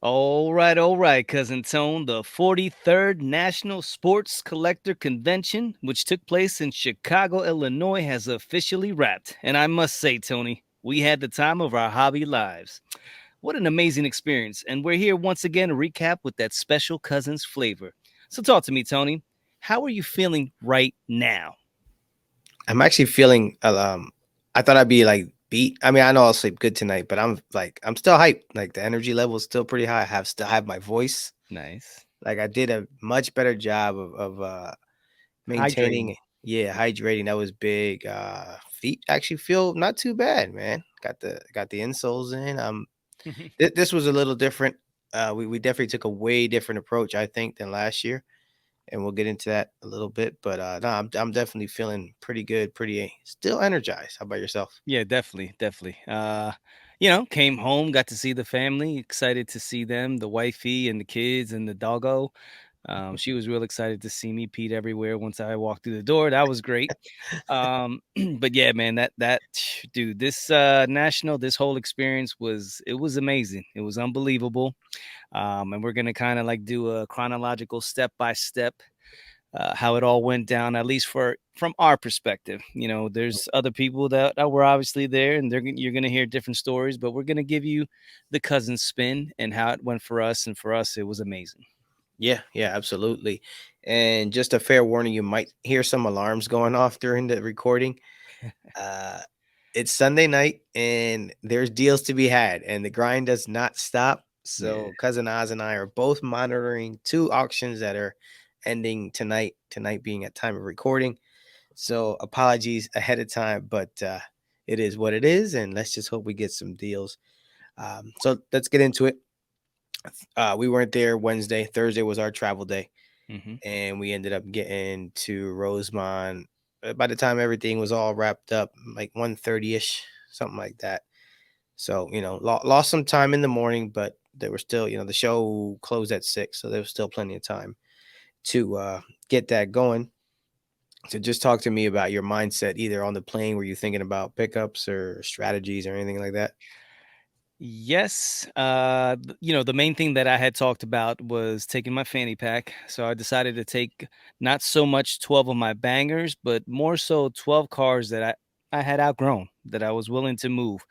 All right, cousin Tone. The 43rd National Sports Collector Convention, which took place in Chicago, Illinois, has officially wrapped. And I must say, Tony, we had the time of our hobby lives. What an amazing experience. And we're here once again to recap with that special cousin's flavor. So talk to me, Tony. How are you feeling right now? I'm actually feeling I thought I'd be like beat. I mean, I know I'll sleep good tonight, but I'm still hyped. Like the energy level is still pretty high. I have still have my voice. Nice. Like I did a much better job of Hydrating. maintaining, yeah, hydrating. That was big. Feet actually feel not too bad, man. Got the insoles in. This was a little different. We definitely took a way different approach, I think, than last year, and we'll get into that a little bit. But no, I'm definitely feeling pretty good, pretty still energized. How about yourself? Yeah, definitely, definitely. Came home, got to see the family, excited to see them, the wifey and the kids and the doggo. She was real excited to see me, Pete everywhere once I walked through the door. That was great. But yeah, man, that dude, this national, this whole experience was amazing. It was unbelievable. And we're gonna kind of like do a chronological step by step how it all went down, at least for from our perspective. There's other people that were obviously there, and you're going to hear different stories, but we're going to give you the cousin spin and how it went for us. And for us, it was amazing. Yeah, yeah, absolutely. And just a fair warning, you might hear some alarms going off during the recording. Uh, it's Sunday night and there's deals to be had, and the grind does not stop. Yeah. So cousin Oz and I are both monitoring two auctions that are ending tonight. Tonight being at time of recording. So apologies ahead of time, but it is what it is, and let's just hope we get some deals. So let's get into it. We weren't there Wednesday. Thursday was our travel day, Hmm. and we ended up getting to Rosemont. By the time everything was all wrapped up, like 1:30 ish, something like that. So lost some time in the morning, but there were still, the show closed at 6, so there was still plenty of time to get that going. So just talk to me about your mindset, either on the plane, were you thinking about pickups or strategies or anything like that? Yes. The main thing that I had talked about was taking my fanny pack. So I decided to take not so much 12 of my bangers, but more so 12 cars that I had outgrown that I was willing to move.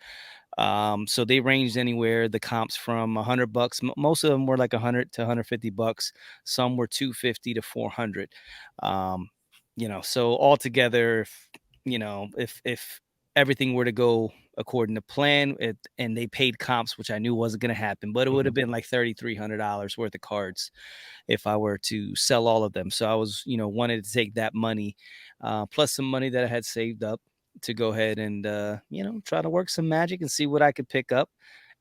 So they ranged anywhere the comps from $100. Most of them were like 100 to 150 bucks. Some were 250 to 400. Um, so altogether, if everything were to go according to plan, and they paid comps, which I knew wasn't going to happen, but it would Mhm. have been like $3,300 worth of cards if I were to sell all of them. So I was, wanted to take that money, plus some money that I had saved up to go ahead and, try to work some magic and see what I could pick up.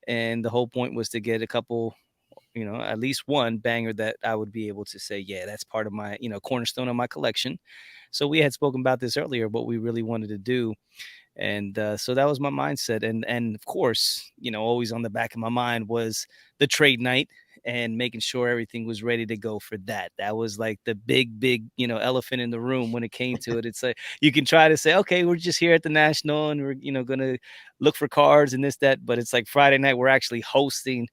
And the whole point was to get a couple, at least one banger that I would be able to say, yeah, that's part of my, cornerstone of my collection. So we had spoken about this earlier, what we really wanted to do, and so that was my mindset. And of course, always on the back of my mind was the trade night and making sure everything was ready to go for that was like the big elephant in the room when it came to it. It's like you can try to say, okay, we're just here at the national and we're gonna look for cards and this that, but it's like Friday night we're actually hosting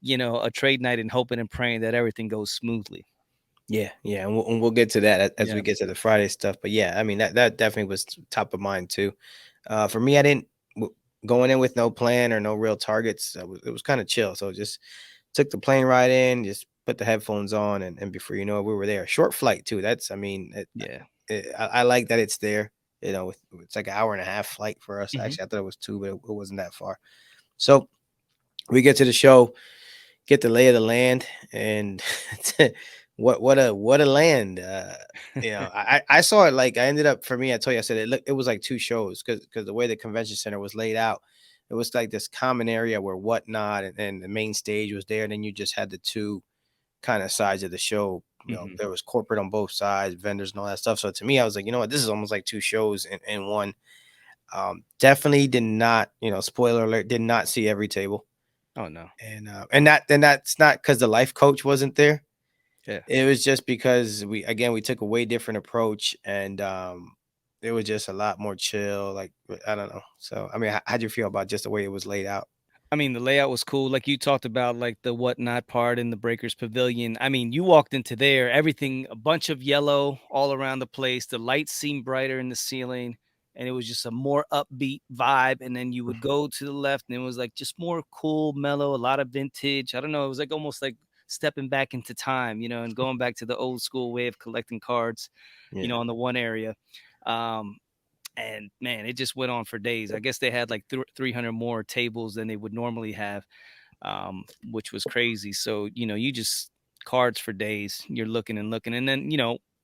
a trade night and hoping and praying that everything goes smoothly. Yeah, yeah, and we'll get to that as we Yeah. get to the Friday stuff. But yeah, I mean that definitely was top of mind too. For me, I didn't going in with no plan or no real targets. It was kind of chill, so just took the plane ride in, just put the headphones on, and before you know it, we were there. Short flight too. That's, I mean, Yeah. I like that it's there. It's like an hour and a half flight for us. Hmm. Actually, I thought it was two, but it wasn't that far. So we get to the show, get the lay of the land, and what a land. I saw it, like I ended up, for me, I told you, I said it was like two shows, because the way the convention center was laid out, it was like this common area where whatnot, and the main stage was there, and then you just had the two kind of sides of the show. Hmm. There was corporate on both sides, vendors and all that stuff. So to me, I was like, you know what, this is almost like two shows in one. Definitely did not, spoiler alert, did not see every table. Oh no. And that's not because the life coach wasn't there. Yeah. It was just because we took a way different approach, and it was just a lot more chill. Like, I don't know. So I mean, how'd you feel about just the way it was laid out? I mean, the layout was cool, like you talked about, like, the whatnot part in the Breakers Pavilion. I mean, you walked into there, everything a bunch of yellow all around the place, the lights seemed brighter in the ceiling, and it was just a more upbeat vibe, and then you would go to the left, and it was, like, just more cool, mellow, a lot of vintage. I don't know, it was, like, almost like stepping back into time, and going back to the old school way of collecting cards, Yeah. on the one area. Um, and man, it just went on for days. I guess they had like 300 more tables than they would normally have, which was crazy. So, you just cards for days. You're looking and looking. And then,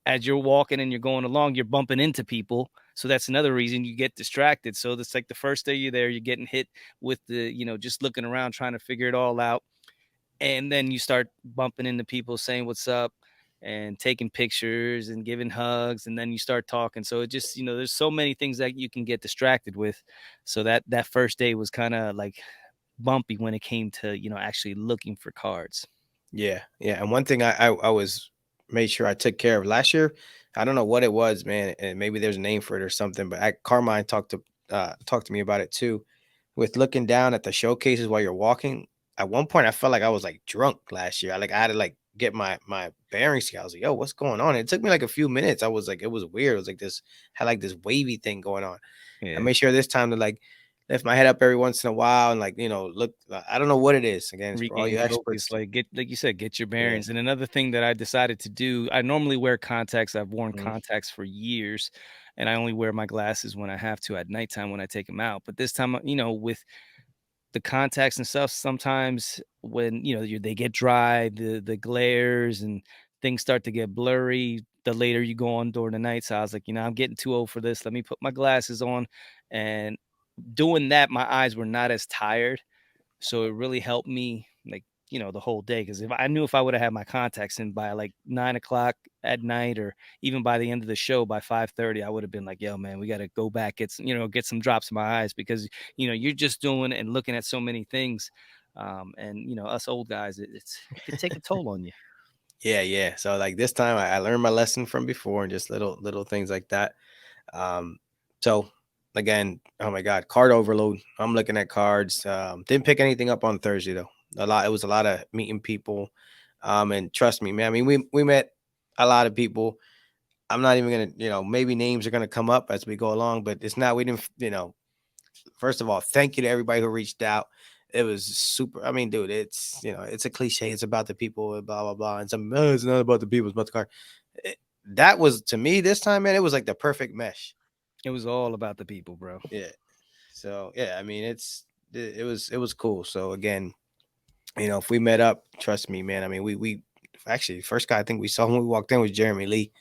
as you're walking and you're going along, you're bumping into people. So that's another reason you get distracted. So that's like the first day you're there, you're getting hit with just looking around, trying to figure it all out, and then you start bumping into people saying what's up and taking pictures and giving hugs, and then you start talking. So it just, there's so many things that you can get distracted with. So that first day was kind of like bumpy when it came to, actually looking for cards. Yeah, yeah, and one thing I was made sure I took care of last year, I don't know what it was, man, and maybe there's a name for it or something, but Carmine talked to me about it too. With looking down at the showcases while you're walking, at one point I felt like I was like drunk last year. I had to like get my bearings together. I was like, "Yo, what's going on?" And it took me like a few minutes. I was like, it was weird. It was like this had like this wavy thing going on. I Yeah. made sure this time to like lift my head up every once in a while and like look. I don't know what it is. Again, it's for all you Regain focus, experts. like you said, get your Yeah. bearings. And another thing that I decided to do, I normally wear contacts. I've worn Mhm. contacts for years, and I only wear my glasses when I have to at nighttime when I take them out. But this time, with the contacts and stuff, sometimes when, they get dry, the glares and things start to get blurry the later you go on during the night. So I was like, I'm getting too old for this. Let me put my glasses on. And doing that, my eyes were not as tired, so it really helped me, like, the whole day. Because if I would have had my contacts in by like 9 o'clock at night, or even by the end of the show by 5:30, I would have been like, yo, man, we got to go back, get some drops in my eyes, because, you're just doing and looking at so many things. And, us old guys, it could take a toll on you. Yeah, yeah. So like this time I learned my lesson from before and just little things like that. Um, so again, oh my God, card overload. I'm looking at cards. Didn't pick anything up on Thursday though. It was a lot of meeting people. And trust me, man. I mean, we met a lot of people. I'm not even gonna, maybe names are gonna come up as we go along, but it's not. We didn't, first of all, thank you to everybody who reached out. It was super. I mean, dude, it's a cliche. It's about the people, blah blah blah. And some, "Oh, it's not about the people. It's about the car." That was to me this time, man. It was like the perfect mesh. It was all about the people, bro. Yeah. So yeah, I mean, it was cool. So again, if we met up, trust me, man. I mean, we actually first guy I think we saw when we walked in was Jeremy Lee,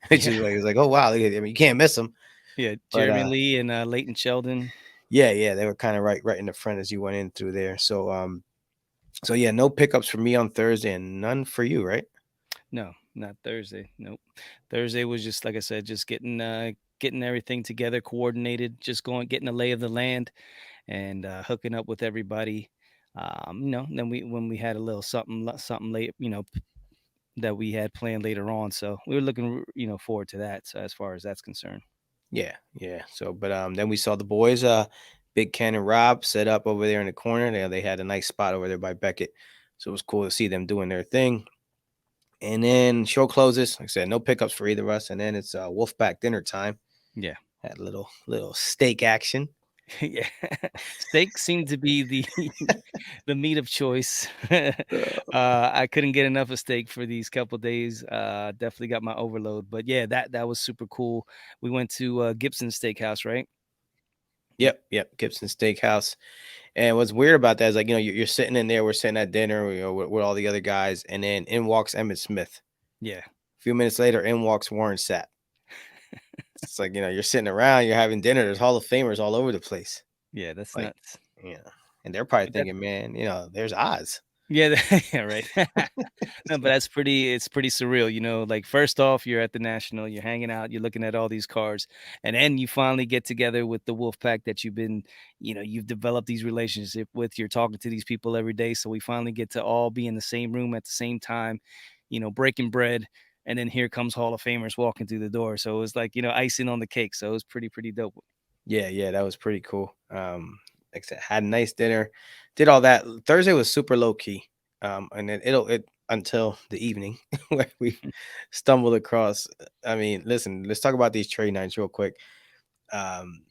which Yeah. is like it was like, oh wow, I mean, you can't miss him. Yeah. But Jeremy Lee and Leighton Sheldon. yeah, yeah, they were kind of right in the front as you went in through there. So yeah, no pickups for me on Thursday and none for you, right? No, not Thursday. Nope. Thursday was just, like I said, just getting everything together, coordinated, just getting a lay of the land, and hooking up with everybody. Then when we had a little something late, that we had planned later on. So we were looking, forward to that. So as far as that's concerned. Yeah, yeah. So, but then we saw the boys, Big Ken and Rob, set up over there in the corner. They had a nice spot over there by Beckett, so it was cool to see them doing their thing. And then show closes. Like I said, no pickups for either of us. And then it's Wolfpack dinner time. Yeah. Had a little steak action. Yeah. Steak seemed to be the the meat of choice. I couldn't get enough of steak for these couple days. Definitely got my overload. But yeah, that was super cool. We went to Gibson Steakhouse, right? Yep, yep. Gibson Steakhouse. And what's weird about that is like you're sitting in there. We're sitting at dinner, with all the other guys, and then in walks Emmett Smith. Yeah. A few minutes later, in walks Warren Sapp. It's like you're sitting around, you're having dinner. There's Hall of Famers all over the place. Yeah, that's Like, nuts. and they're probably But that thinking, man, there's Oz. Yeah, yeah, right. No, but it's pretty surreal, like, first off, you're at the National, you're hanging out, you're looking at all these cars, and then you finally get together with the wolf pack that you've developed these relationship with, you're talking to these people every day, so we finally get to all be in the same room at the same time, breaking bread, and then here comes Hall of Famers walking through the door, so it was like, icing on the cake, so it was pretty dope. Yeah, yeah, that was pretty cool. like I said, had a nice dinner, did all that. Thursday was super low key. And then it until the evening where we stumbled across. I mean, listen, let's talk about these trade nights real quick. Um,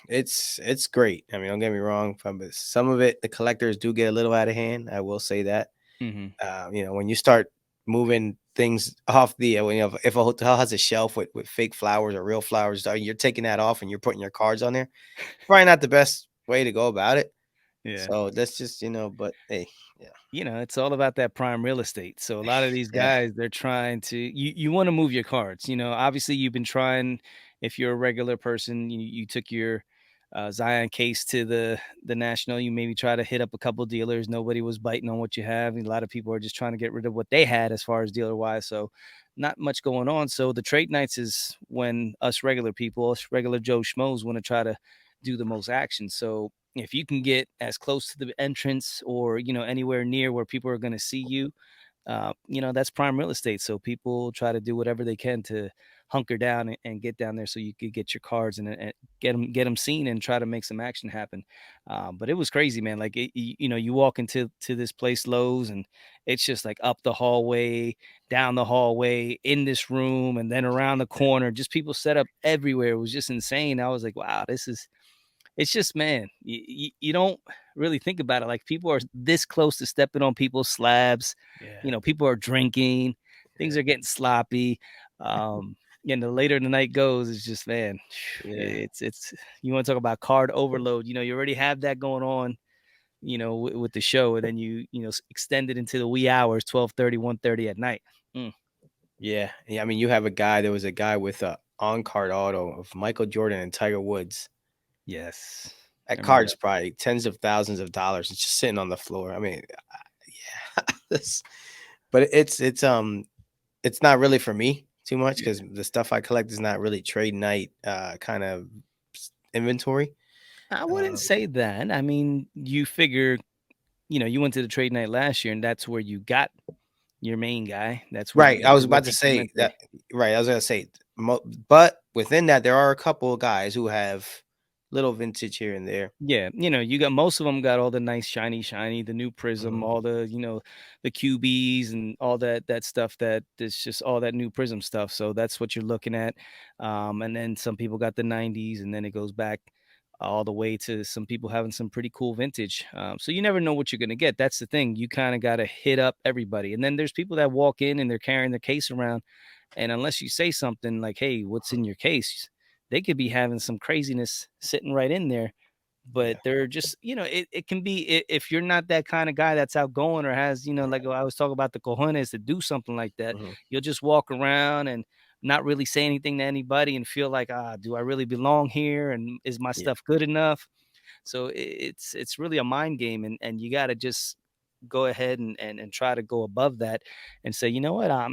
it's great. I mean, don't get me wrong, but some of it, the collectors do get a little out of hand. I will say that. Mhm. When you start moving things off if a hotel has a shelf with fake flowers or real flowers, you're taking that off and you're putting your cards on there. Probably not the best way to go about it. Yeah. So that's just, but hey, yeah, It's all about that prime real estate. So a lot of these yeah, guys, they're trying to you want to move your cards. Obviously you've been trying if you're a regular person, you took your Zion case to the national, you maybe try to hit up a couple dealers. Nobody was biting on what you have. And a lot of people are just trying to get rid of what they had as far as dealer wise. So not much going on. So the trade nights is when us regular people, us regular Joe Schmoes want to try to do the most action. So if you can get as close to the entrance or anywhere near where people are going to see you, that's prime real estate. So people try to do whatever they can to hunker down and get down there so you could get your cards and get them seen and try to make some action happen. But it was crazy, man. Like you walk into this place Lowe's and it's just like up the hallway, down the hallway, in this room, and then around the corner. Just people set up everywhere. It was just insane. I was like, wow, it's just, man, you don't really think about it. Like people are this close to stepping on people's slabs. yeah, People are drinking, things yeah, are getting sloppy. The later the night goes, it's just, man, yeah, it's you want to talk about card overload. You already have that going on, with the show, and then extend it into the wee hours, 12:30, 1:30 at night. Mm, yeah, yeah. I mean, you have a guy. There was a guy with a on card auto of Michael Jordan and Tiger Woods. yes, I That remember card's that. probably tens of thousands of dollars. It's just sitting on the floor. I mean, yeah, but it's not really for me too much Yeah. because the stuff I collect is not really trade night kind of inventory. I wouldn't Um, say that. I mean, you figure you went to the trade night last year, and that's where you got your main guy. That's where you right. got I was your about to rookie say Clemente. that. Right. I was gonna say, but within that, there are a couple of guys who have little vintage here and there. Yeah, you got most of them got all the nice shiny, the new prism, Mhm. all the QBs and all that stuff that is just all that new prism stuff. So that's what you're looking at. And then some people got the 90s, and then it goes back all the way to some people having some pretty cool vintage. So you never know what you're gonna get. That's the thing. You kind of got to hit up everybody. And then there's people that walk in and they're carrying their case around, and unless you say something like, "Hey, what's in your case?" they could be having some craziness sitting right in there, but Yeah. they're just, it can be, if you're not that kind of guy that's outgoing or has, like I was talking about, the cojones to do something like that, Mhm. you'll just walk around and not really say anything to anybody and feel like, do I really belong here? And is my Yeah. stuff good enough? So it's really a mind game, and you got to just go ahead and try to go above that and say, you know what,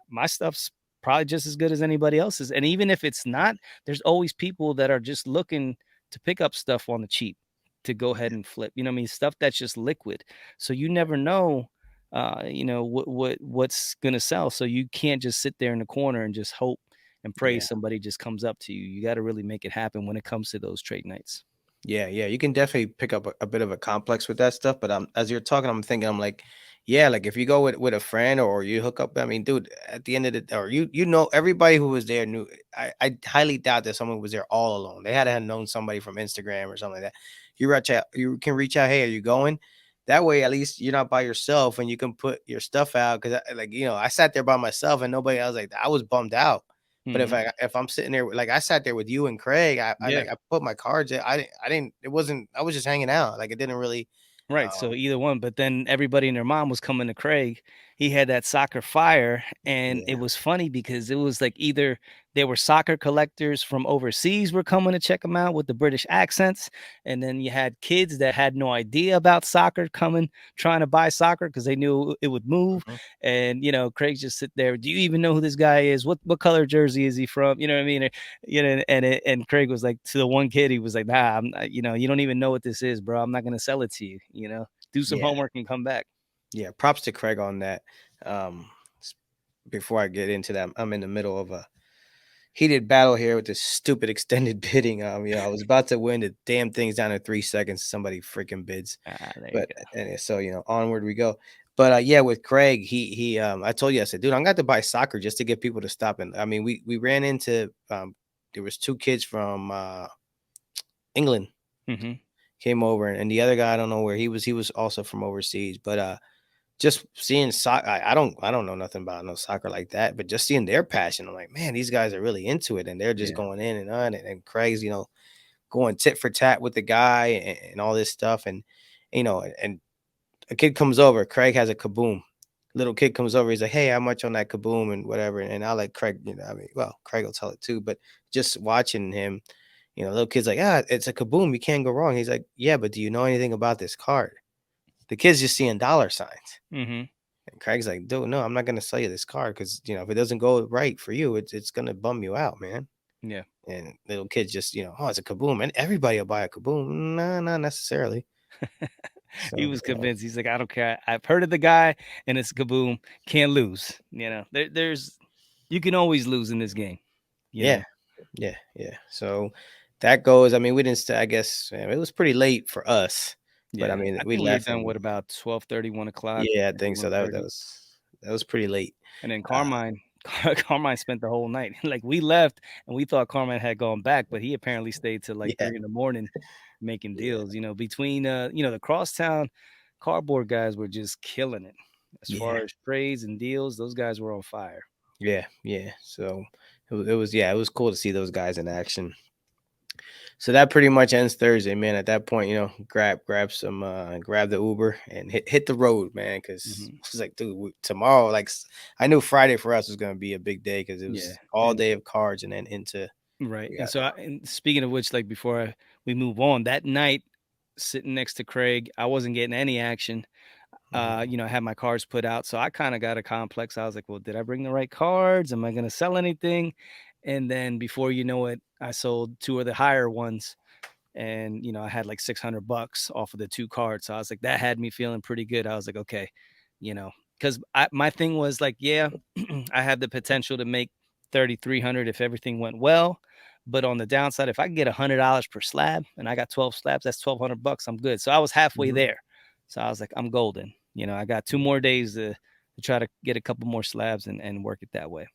my stuff's probably just as good as anybody else's. And even if it's not, there's always people that are just looking to pick up stuff on the cheap to go ahead and flip. What I mean? Stuff that's just liquid. So you never know what's gonna sell. So you can't just sit there in the corner and just hope and pray Yeah. somebody just comes up to you. You got to really make it happen when it comes to those trade nights. Yeah, yeah, you can definitely pick up a bit of a complex with that stuff. But as you're talking, I'm thinking, I'm like, yeah, like if you go with a friend or you hook up, I mean, dude, at the end of the or everybody who was there knew. I highly doubt that someone was there all alone. They had to have known somebody from Instagram or something like that. You can reach out. Hey, are you going? That way, at least you're not by yourself and you can put your stuff out. Because like I sat there by myself and nobody. I was like, I was bummed out. But Hmm. if I'm sitting there, like I sat there with you and Craig, Yeah. I put my cards in. I didn't. It wasn't. I was just hanging out. Like it didn't really. Right, so Um. either one, but then everybody and their mom was coming to Craig. He had that soccer fire, and it Yeah. was funny because it was like either there were soccer collectors from overseas were coming to check him out with the British accents, and then you had kids that had no idea about soccer coming, trying to buy soccer because they knew it would move. Mhm. And Craig just sit there. Do you even know who this guy is? What color jersey is he from? You know what I mean? And Craig was like, to the one kid, he was like, nah, I'm not, you don't even know what this is, bro. I'm not gonna sell it to you. Do some Yeah. homework and come back. Yeah. Props to Craig on that. Um. s- Before I get into that, I'm in the middle of heated battle here with this stupid extended bidding. I was about to win. The damn thing's down to 3 seconds. Somebody freaking bids, Ah, there you but go. so onward we go. But yeah, with Craig, I told you, I said, dude, I'm going to buy soccer just to get people to stop. And I mean, we ran into there was two kids from England Mhm. came over, and the other guy, I don't know where he was. He was also from overseas, but just seeing soccer, I don't know nothing about no soccer like that, but just seeing their passion, I'm like, man, these guys are really into it, and they're just Yeah. going in and on, and Craig's, going tit for tat with the guy and all this stuff, and and a kid comes over, Craig has a kaboom. Little kid comes over, he's like, hey, how much on that kaboom and whatever, and I'll let Craig, I mean, well, Craig will tell it too, but just watching him, little kid's like, it's a kaboom, you can't go wrong. He's like, yeah, but do you know anything about this card? The kid's just seeing dollar signs. Mhm. And Craig's like, dude, no, I'm not gonna sell you this card because if it doesn't go right for you, it's gonna bum you out, man. Yeah. And little kids just, oh, it's a kaboom, and everybody will buy a kaboom. No, not necessarily. He So, was convinced. He's like, "I don't care. I've heard of the guy, and it's kaboom. Can't lose." There's you can always lose in this game. You yeah, know. yeah. So that goes. I mean, we didn't. I guess it was pretty late for us, but I Yeah. mean, I we think we were left done. and What about 12:30, 1 o'clock, yeah, I maybe think so. one That thirty? was pretty late. And then Uh, Carmine, Carmine spent the whole night. Like we left, and we thought Carmine had gone back, but he apparently stayed till like yeah, 3 in the morning making yeah, deals. Between the crosstown cardboard guys were just killing it as yeah. far as trades and deals. Those guys were on fire. Yeah, yeah. So it was cool to see those guys in action. So that pretty much ends Thursday, man. At that point, grab the Uber and hit the road, man. Because Hmm. it's like, dude, tomorrow, like I knew Friday for us was gonna be a big day because it Yeah, was all and day of cards, and then into right, we and got so and speaking of which, like before we move on, that night sitting next to Craig, I wasn't getting any action. mhm, I had my cards put out, so I kinda got a complex. I was like, "Well, did I bring the right cards? Am I gonna sell anything?" And then before you know it, I sold 2 of the higher ones, and I had like 600 bucks off of the 2 cards. So I was like, that had me feeling pretty good. I was like, okay, because my thing was like, yeah, I have the potential to make 3,300 if everything went well. But on the downside, if I can get $100 per slab and I got 12 slabs, that's 1,200 bucks. I'm good. So I was halfway mhm. there. So I was like, I'm golden. I got 2 more days to try to get a couple more slabs and work it that way.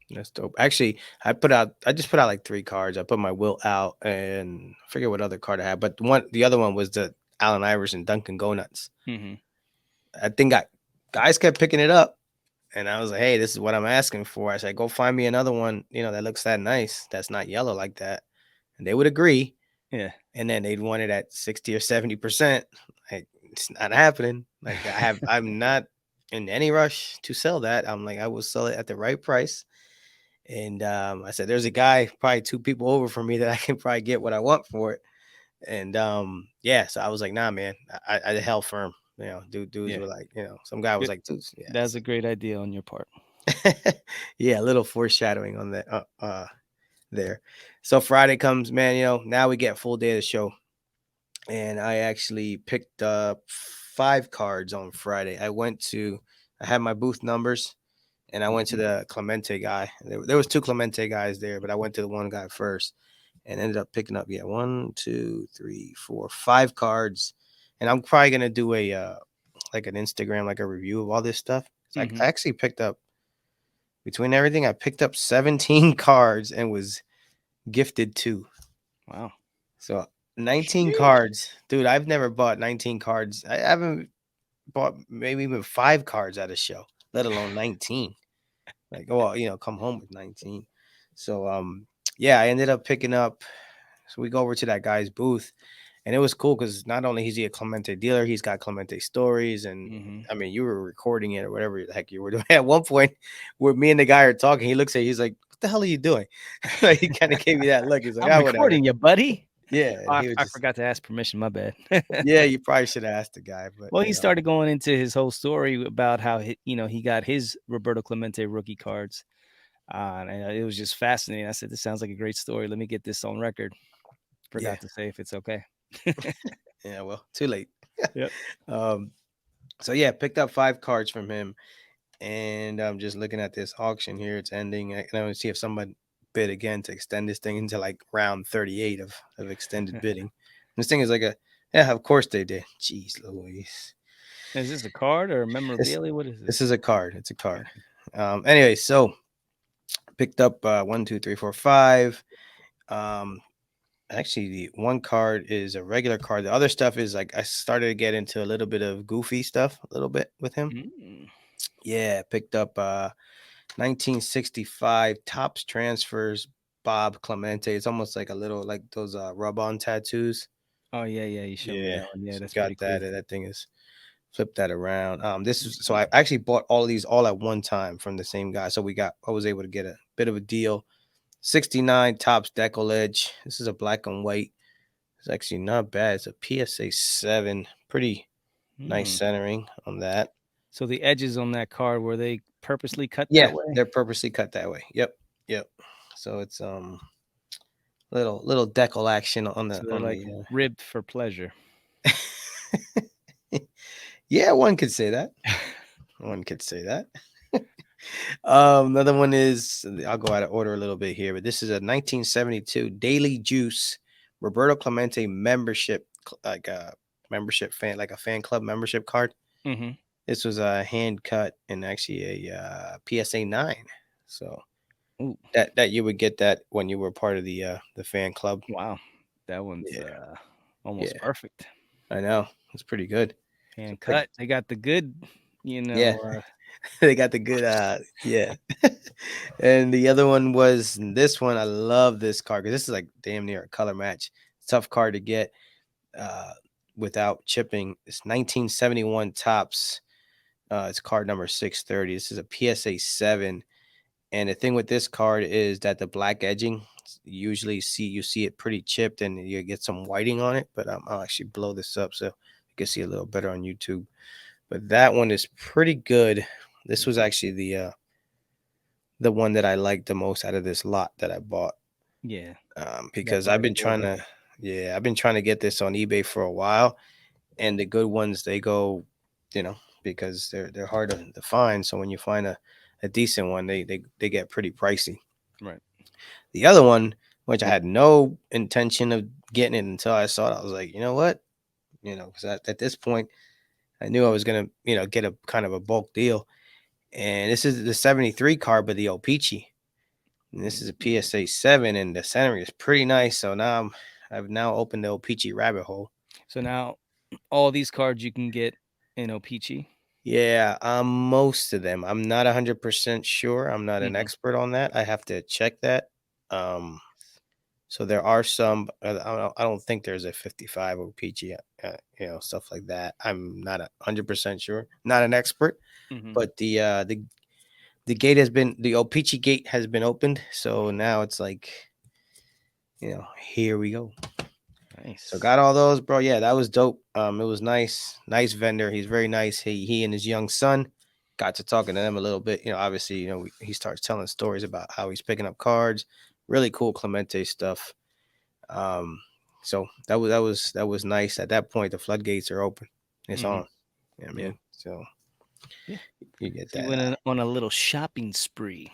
That's dope. Actually, I just put out like 3 cards. I put my will out, and I forget what other card I had, but the other one was the Allen Iverson Dunkin' Go Nuts. Hmm. I think guys kept picking it up. And I was like, "Hey, this is what I'm asking for." I said, "Go find me another one, that looks that nice, that's not yellow like that." And they would agree, Yeah. and then they'd want it at 60 or 70%. Like, it's not happening. Like, I'm not in any rush to sell that. I'm like, I will sell it at the right price. And I said, "There's a guy, probably 2 people over from me that I can probably get what I want for it." And yeah, so I was like, "Nah, man, I held firm." Dudes Yeah. were like, some guy was Good. like, "Dudes, yeah." That's a great idea on your part. Yeah, a little foreshadowing on that there. So Friday comes, man, now we get full day of the show. And I actually picked up 5 cards on Friday. I had my booth numbers, and I went to Mhm. the Clemente guy. There was 2 Clemente guys there, but I went to the one guy first and ended up picking up, yeah, one, two, three, four, 5 cards. And I'm probably gonna do a like an Instagram, like a review of all this stuff. So I Mhm. actually picked up between everything, I picked up 17 cards and was gifted 2. Wow. So 19 Sheesh. cards. Dude, I've never bought 19 cards. I haven't bought maybe even 5 cards at a show, let alone 19. Like, oh, come home with 19. So yeah, I ended up picking up. So we go over to that guy's booth, and it was cool because not only is he a Clemente dealer, he's got Clemente stories. And Mhm. I mean, you were recording it or whatever the heck you were doing. At one point, where me and the guy are talking, he looks at, he's like, "What the hell are you doing?" Like, he kind of gave me that look. He's like, I'm "Ah, whatever." recording you, buddy. Yeah, Oh, and I he was I just, forgot to ask permission, my bad. yeah, you probably should have asked the guy, but Well, he started going into his whole story about how he got his Roberto Clemente rookie cards, and it was just fascinating. I said, "This sounds like a great story. Let me get this on record." yeah, Forgot to say if it's okay. yeah. Well, too late. Yep. um, so yeah, picked up 5 cards from him, and I'm just looking at this auction here. It's ending. I can only see if somebody. bid again to extend this thing into like round 38 of extended bidding. This thing is like a yeah, of course they did. Jeez Louise. Is this a card or This memorabilia? What is this this? is a card. It's a card. Okay. Anyway, so picked up one, two, three, four, five. Um, Actually, the one card is a regular card. The other stuff is like I started to get into a little bit of goofy stuff, a little bit with him. Mm. Yeah, picked up 1965 Tops Transfers Bob Clemente. It's almost like a little like those rub-on tattoos. Oh, yeah, yeah, you showed me Yeah, that one. Yeah, so that's pretty got that, cool. and that thing is flip that around. This is so I actually bought all of these all at one time from the same guy. So I was able to get a bit of a deal. 69 Tops Deckle Edge. This is a black and white. It's actually not bad. It's a PSA 7. Pretty nice Mm. centering on that. So the edges on that card, were they purposely cut that Yeah, way? they're purposely cut that way. Yep. Yep. So it's little decal action So they're on like the ribbed for pleasure. yeah, one could say that. One could say that. Another one is I'll go out of order a little bit here, but this is a 1972 Daily Juice Roberto Clemente membership, like a membership fan, like a fan club membership card. Mhm. This was a hand cut and actually a PSA 9. So Ooh, that you would get that when you were part of the fan club. wow. That one's, Yeah, almost yeah, perfect. I know. It's pretty good. So Hand like cut. They got the good, yeah, they got the good yeah. And the other one was this one. I love this card because this is like damn near a color match. Tough card to get uh without chipping. It's 1971 Tops. It's card number 630. This is a PSA 7. And the thing with this card is that the black edging usually you see it pretty chipped and you get some whiting on it. But I'll actually blow this up so you can see a little better on YouTube. But that one is pretty good. This was actually the one that I liked the most out of this lot that I bought. yeah, that Because I've bright been trying gold. to yeah, I've been trying to get this on eBay for a while. And the good ones they go, you know, because they're hard to find. So when you find a decent one, they get pretty pricey. Right. The other one, which I had no intention of getting it until I saw it, I was like, you know what? You know, because at this point, I knew I was gonna, get a kind of a bulk deal. And this is the 73 card, but the Opeachy. And this is a Mm. PSA 7, and the centering is pretty nice. So now I've now opened the Opeachy rabbit hole. So now all these cards you can get in O-Pee-Chee? Yeah, most of them. I'm not 100% sure. I'm not an Mhm. expert on that. I have to check that. Um, So there are some. I don't think there's a 55 OPG, stuff like that. I'm not 100% sure. Not an expert, Mhm. but the gate has been the OPG gate has been opened. So now it's like here we go. So Nice. got all those, bro. Yeah, that was dope. It was nice, nice vendor. He's very nice. He and his young son got to talking to them a little bit. Obviously, he starts telling stories about how he's picking up cards. Really cool Clemente stuff. Um, so that was nice. At that point, the floodgates are open. It's Mhm. on. You know what I Yeah. mean? So Yeah. you get So you that. went on a little shopping spree.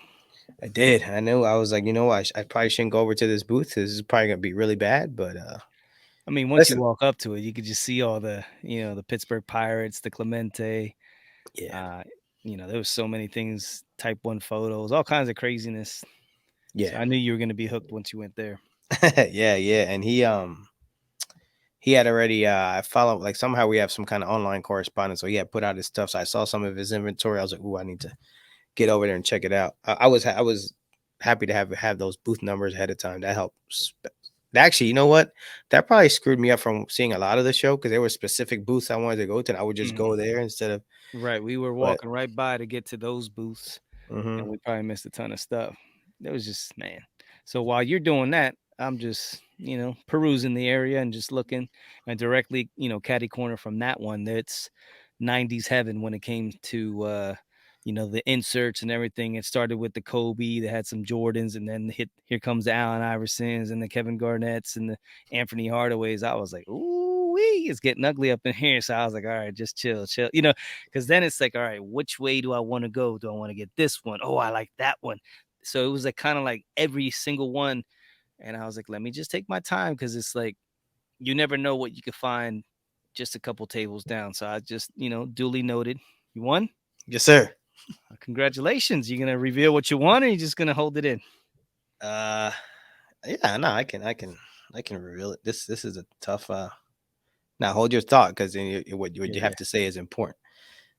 I did. I knew. I was like, I probably shouldn't go over to this booth. This is probably gonna be really bad. But I mean, once you listen, walk up to it, you could just see all the, the Pittsburgh Pirates, the Clemente. yeah, Uh, there was so many things, type 1 photos, all kinds of craziness. So yeah, I knew you were gonna be hooked once you went there. yeah, yeah. And he had already I follow like somehow we have some kind of online correspondence. So he had put out his stuff. So I saw some of his inventory. I was like, ooh, I need to get over there and check it out. I was happy to have those booth numbers ahead of time. That helps. Actually, you know what? That probably screwed me up from seeing a lot of the show because there were specific booths I wanted to go to. And I would just Mhm. go there instead of. Right, we were But walking right by to get to those booths, and hmm we probably missed a ton of stuff. It was just man. So while you're doing that, I'm just, perusing the area and just looking, and directly, catty corner from that one, that's 90s heaven when it came to the inserts and everything. It started with the Kobe, they had some Jordans, and then here comes the Allen Iversons and the Kevin Garnett's and the Anthony Hardaways. I was like, ooh, wee, it's getting ugly up in here. So I was like, all right, just chill, chill. Because then it's like, all right, which way do I want to go? Do I want to get this one? Oh, I like that one. So it was like kind of like every single one. And I was like, let me just take my time because it's like you never know what you could find just a couple tables down. So I just, duly noted. You won? Yes, sir. Congratulations. You gonna reveal what you won, or you just gonna hold it in? Uh, yeah, no, I can reveal it. This is a tough. Now hold your thought, because what Yeah, you yeah. have to say is important.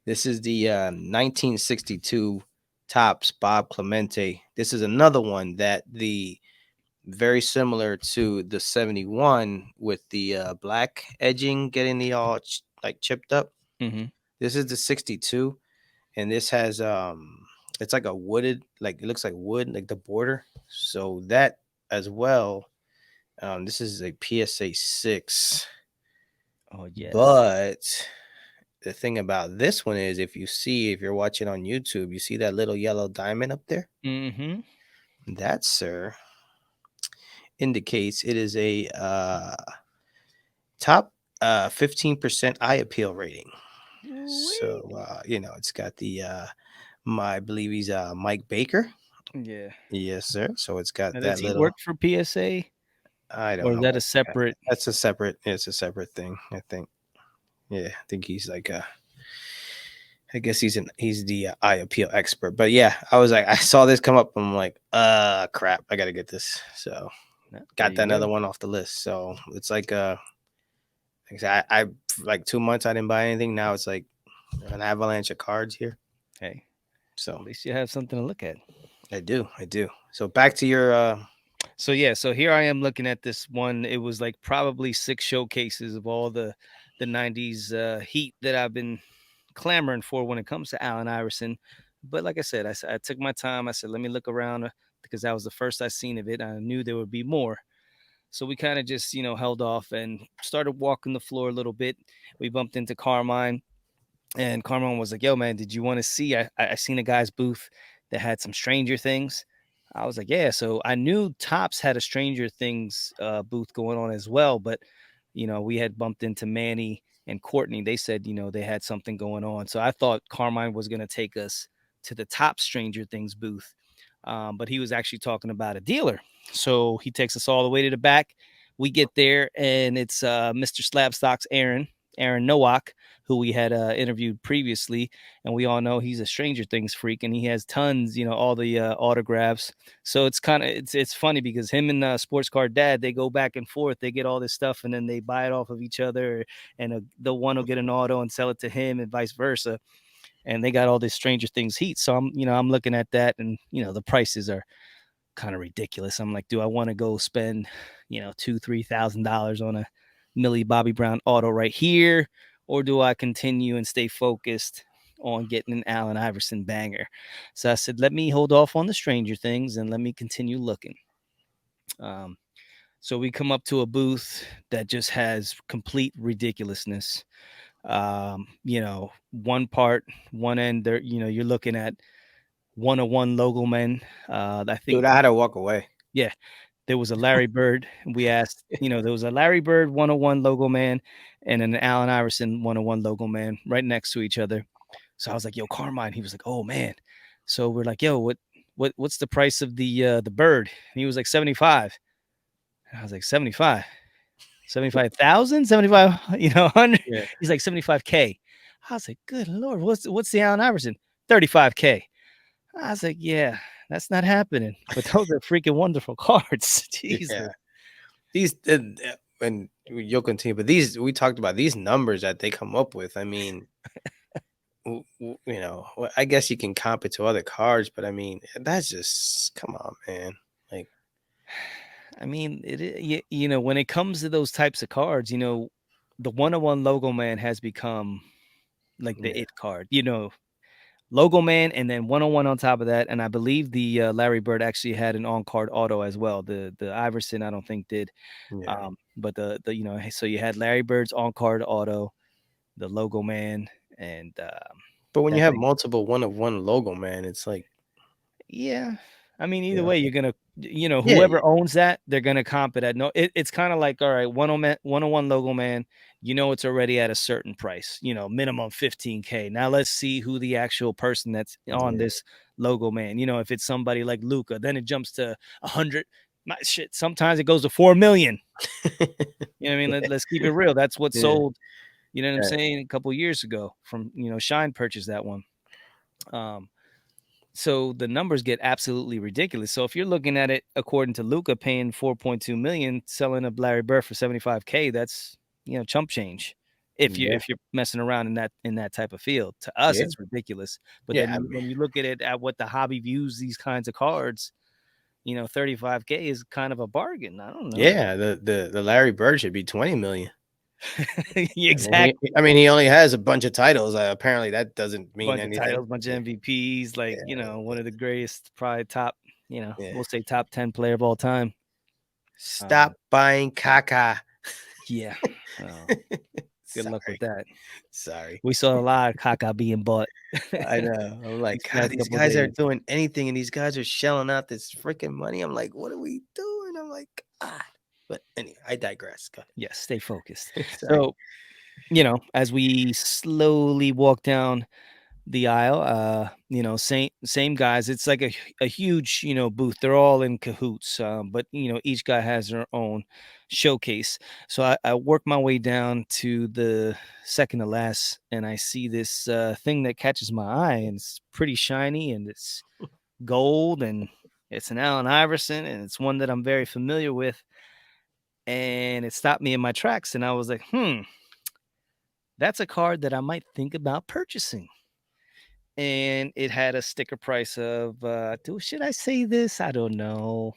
This is the 1962 Tops Bob Clemente. This is another one that the very similar to the 71 with the black edging getting the all like chipped up. Hmm. This is the 62, and this has it's like a wooded, like it looks like wood, like the border. So that as well. This is a PSA 6. Oh yes. But the thing about this one is, if you're watching on YouTube, you see that little yellow diamond up there? Hmm. That, sir, indicates it is a top 15% eye appeal rating. Wee. So, it's got the I believe he's Mike Baker. Yeah. Yes, sir. So it's got Now, does that he little, work for PSA, I don't or is know that a about that. separate? That's a separate, it's a separate thing, I think. Yeah, I think he's like I guess he's the eye appeal expert. But yeah, I was like, I saw this come up. I'm like, crap, I gotta get this. So No, there got that you another go. one off the list. So it's like I said, I for like 2 months I didn't buy anything. Now it's like an avalanche of cards here. Hey, So at least you have something to look at. I do. So back to your So yeah, so here I am looking at this one. It was like probably six showcases of all the '90s heat that I've been clamoring for when it comes to Allen Iverson. But like I said, I took my time. I said, let me look around because that was the first I seen of it. I knew there would be more. So we kind of just, held off and started walking the floor a little bit. We bumped into Carmine, and Carmine was like, "Yo, man, did you want to see? I seen a guy's booth that had some Stranger Things." I was like, "Yeah." So I knew Tops had a Stranger Things booth going on as well, but we had bumped into Manny and Courtney. They said, they had something going on. So I thought Carmine was going to take us to the Top Stranger Things booth, but he was actually talking about a dealer. So he takes us all the way to the back. We get there, and it's Mr. Slabstock's Aaron Nowak, who we had interviewed previously, and we all know he's a Stranger Things freak, and he has tons, all the autographs. So it's funny because him and Sports Card Dad, they go back and forth. They get all this stuff, and then they buy it off of each other, and the one will get an auto and sell it to him, and vice versa. And they got all this Stranger Things heat. So I'm looking at that, and the prices are kind of ridiculous. I'm like, do I want to go spend, $2,000-3,000 on a Millie Bobby Brown auto right here, or do I continue and stay focused on getting an Allen Iverson banger? So I said, let me hold off on the Stranger Things and let me continue looking. Um, so we come up to a booth that just has complete ridiculousness. One part, one end there, you're looking at 101 logo men. I think, dude. I had to walk away. yeah, there was a Larry Bird. We asked, there was a Larry Bird 101 logo man and an Allen Iverson 101 logo man right next to each other. So I was like, "Yo, Carmine." He was like, "Oh man." So we're like, "Yo, what's the price of the bird?" And he was like 75. And I was like, 75. 75,000, 75, 100. Yeah, He's like 75K. I was like, "Good Lord, what's the Allen Iverson?" 35K. I was like, "Yeah, that's not happening." But those are freaking wonderful cards. Jesus. yeah. These and you'll continue, but these we talked about these numbers that they come up with. I mean, I guess you can comp it to other cards, but I mean, that's just come on, man. Like, I mean, when it comes to those types of cards, the 101 logo man has become like the yeah, it card, logo man, and then 101 on top of that. And I believe the Larry Bird actually had an on card auto as well. The Iverson, I don't think did. yeah. But so you had Larry Bird's on card auto, the logo man, and But when you that have thing. multiple one of one logo, man, it's like, Yeah. I mean, you either know, way, you're gonna Yeah, yeah, whoever owns that, they're gonna comp it at no it's kinda like, all right, 101 Logo Man, it's already at a certain price, minimum 15K. Now let's see who the actual person that's on yeah. this Logo Man, if it's somebody like Luca, then it jumps to 100 my shit, sometimes it goes to 4,000,000. You know what I mean? Let's keep it real. That's what Yeah, sold, you know what I'm right. saying, a couple years ago from, Shine purchased that one. Um, so the numbers get absolutely ridiculous. So if you're looking at it according to Luca paying 4.2 million, selling a Larry Bird for 75K, that's chump change. Yeah, If you're messing around in that type of field. To us, yeah, it's ridiculous. But yeah, then when you look at it at what the hobby views these kinds of cards, 35K is kind of a bargain. I don't know. yeah, the Larry Bird should be 20,000,000. Exactly. I mean, he only has a bunch of titles, apparently that doesn't mean Bunch of anything. titles, bunch of Yeah, MVPs, like, yeah, one of the greatest, probably top, yeah. we'll say top 10 player of all time. Um, Stop buying caca. yeah. Oh, good luck with Sorry, that. sorry. We saw a lot of caca being bought I know. I'm like, these God, past these couple guys are days. doing anything, and these guys are shelling out this freaking money. I'm like, what are we doing? I'm like, God. But anyway, I digress. Go Yes, stay focused. ahead. Sorry. So, as we slowly walk down the aisle, same guys. It's like a huge, booth. They're all in cahoots, but each guy has their own showcase. So I work my way down to the second to last, and I see this thing that catches my eye, and it's pretty shiny, and it's gold, and it's an Allen Iverson, and it's one that I'm very familiar with, and it stopped me in my tracks, and I was like, that's a card that I might think about purchasing. And it had a sticker price of, do should I say this? I don't know.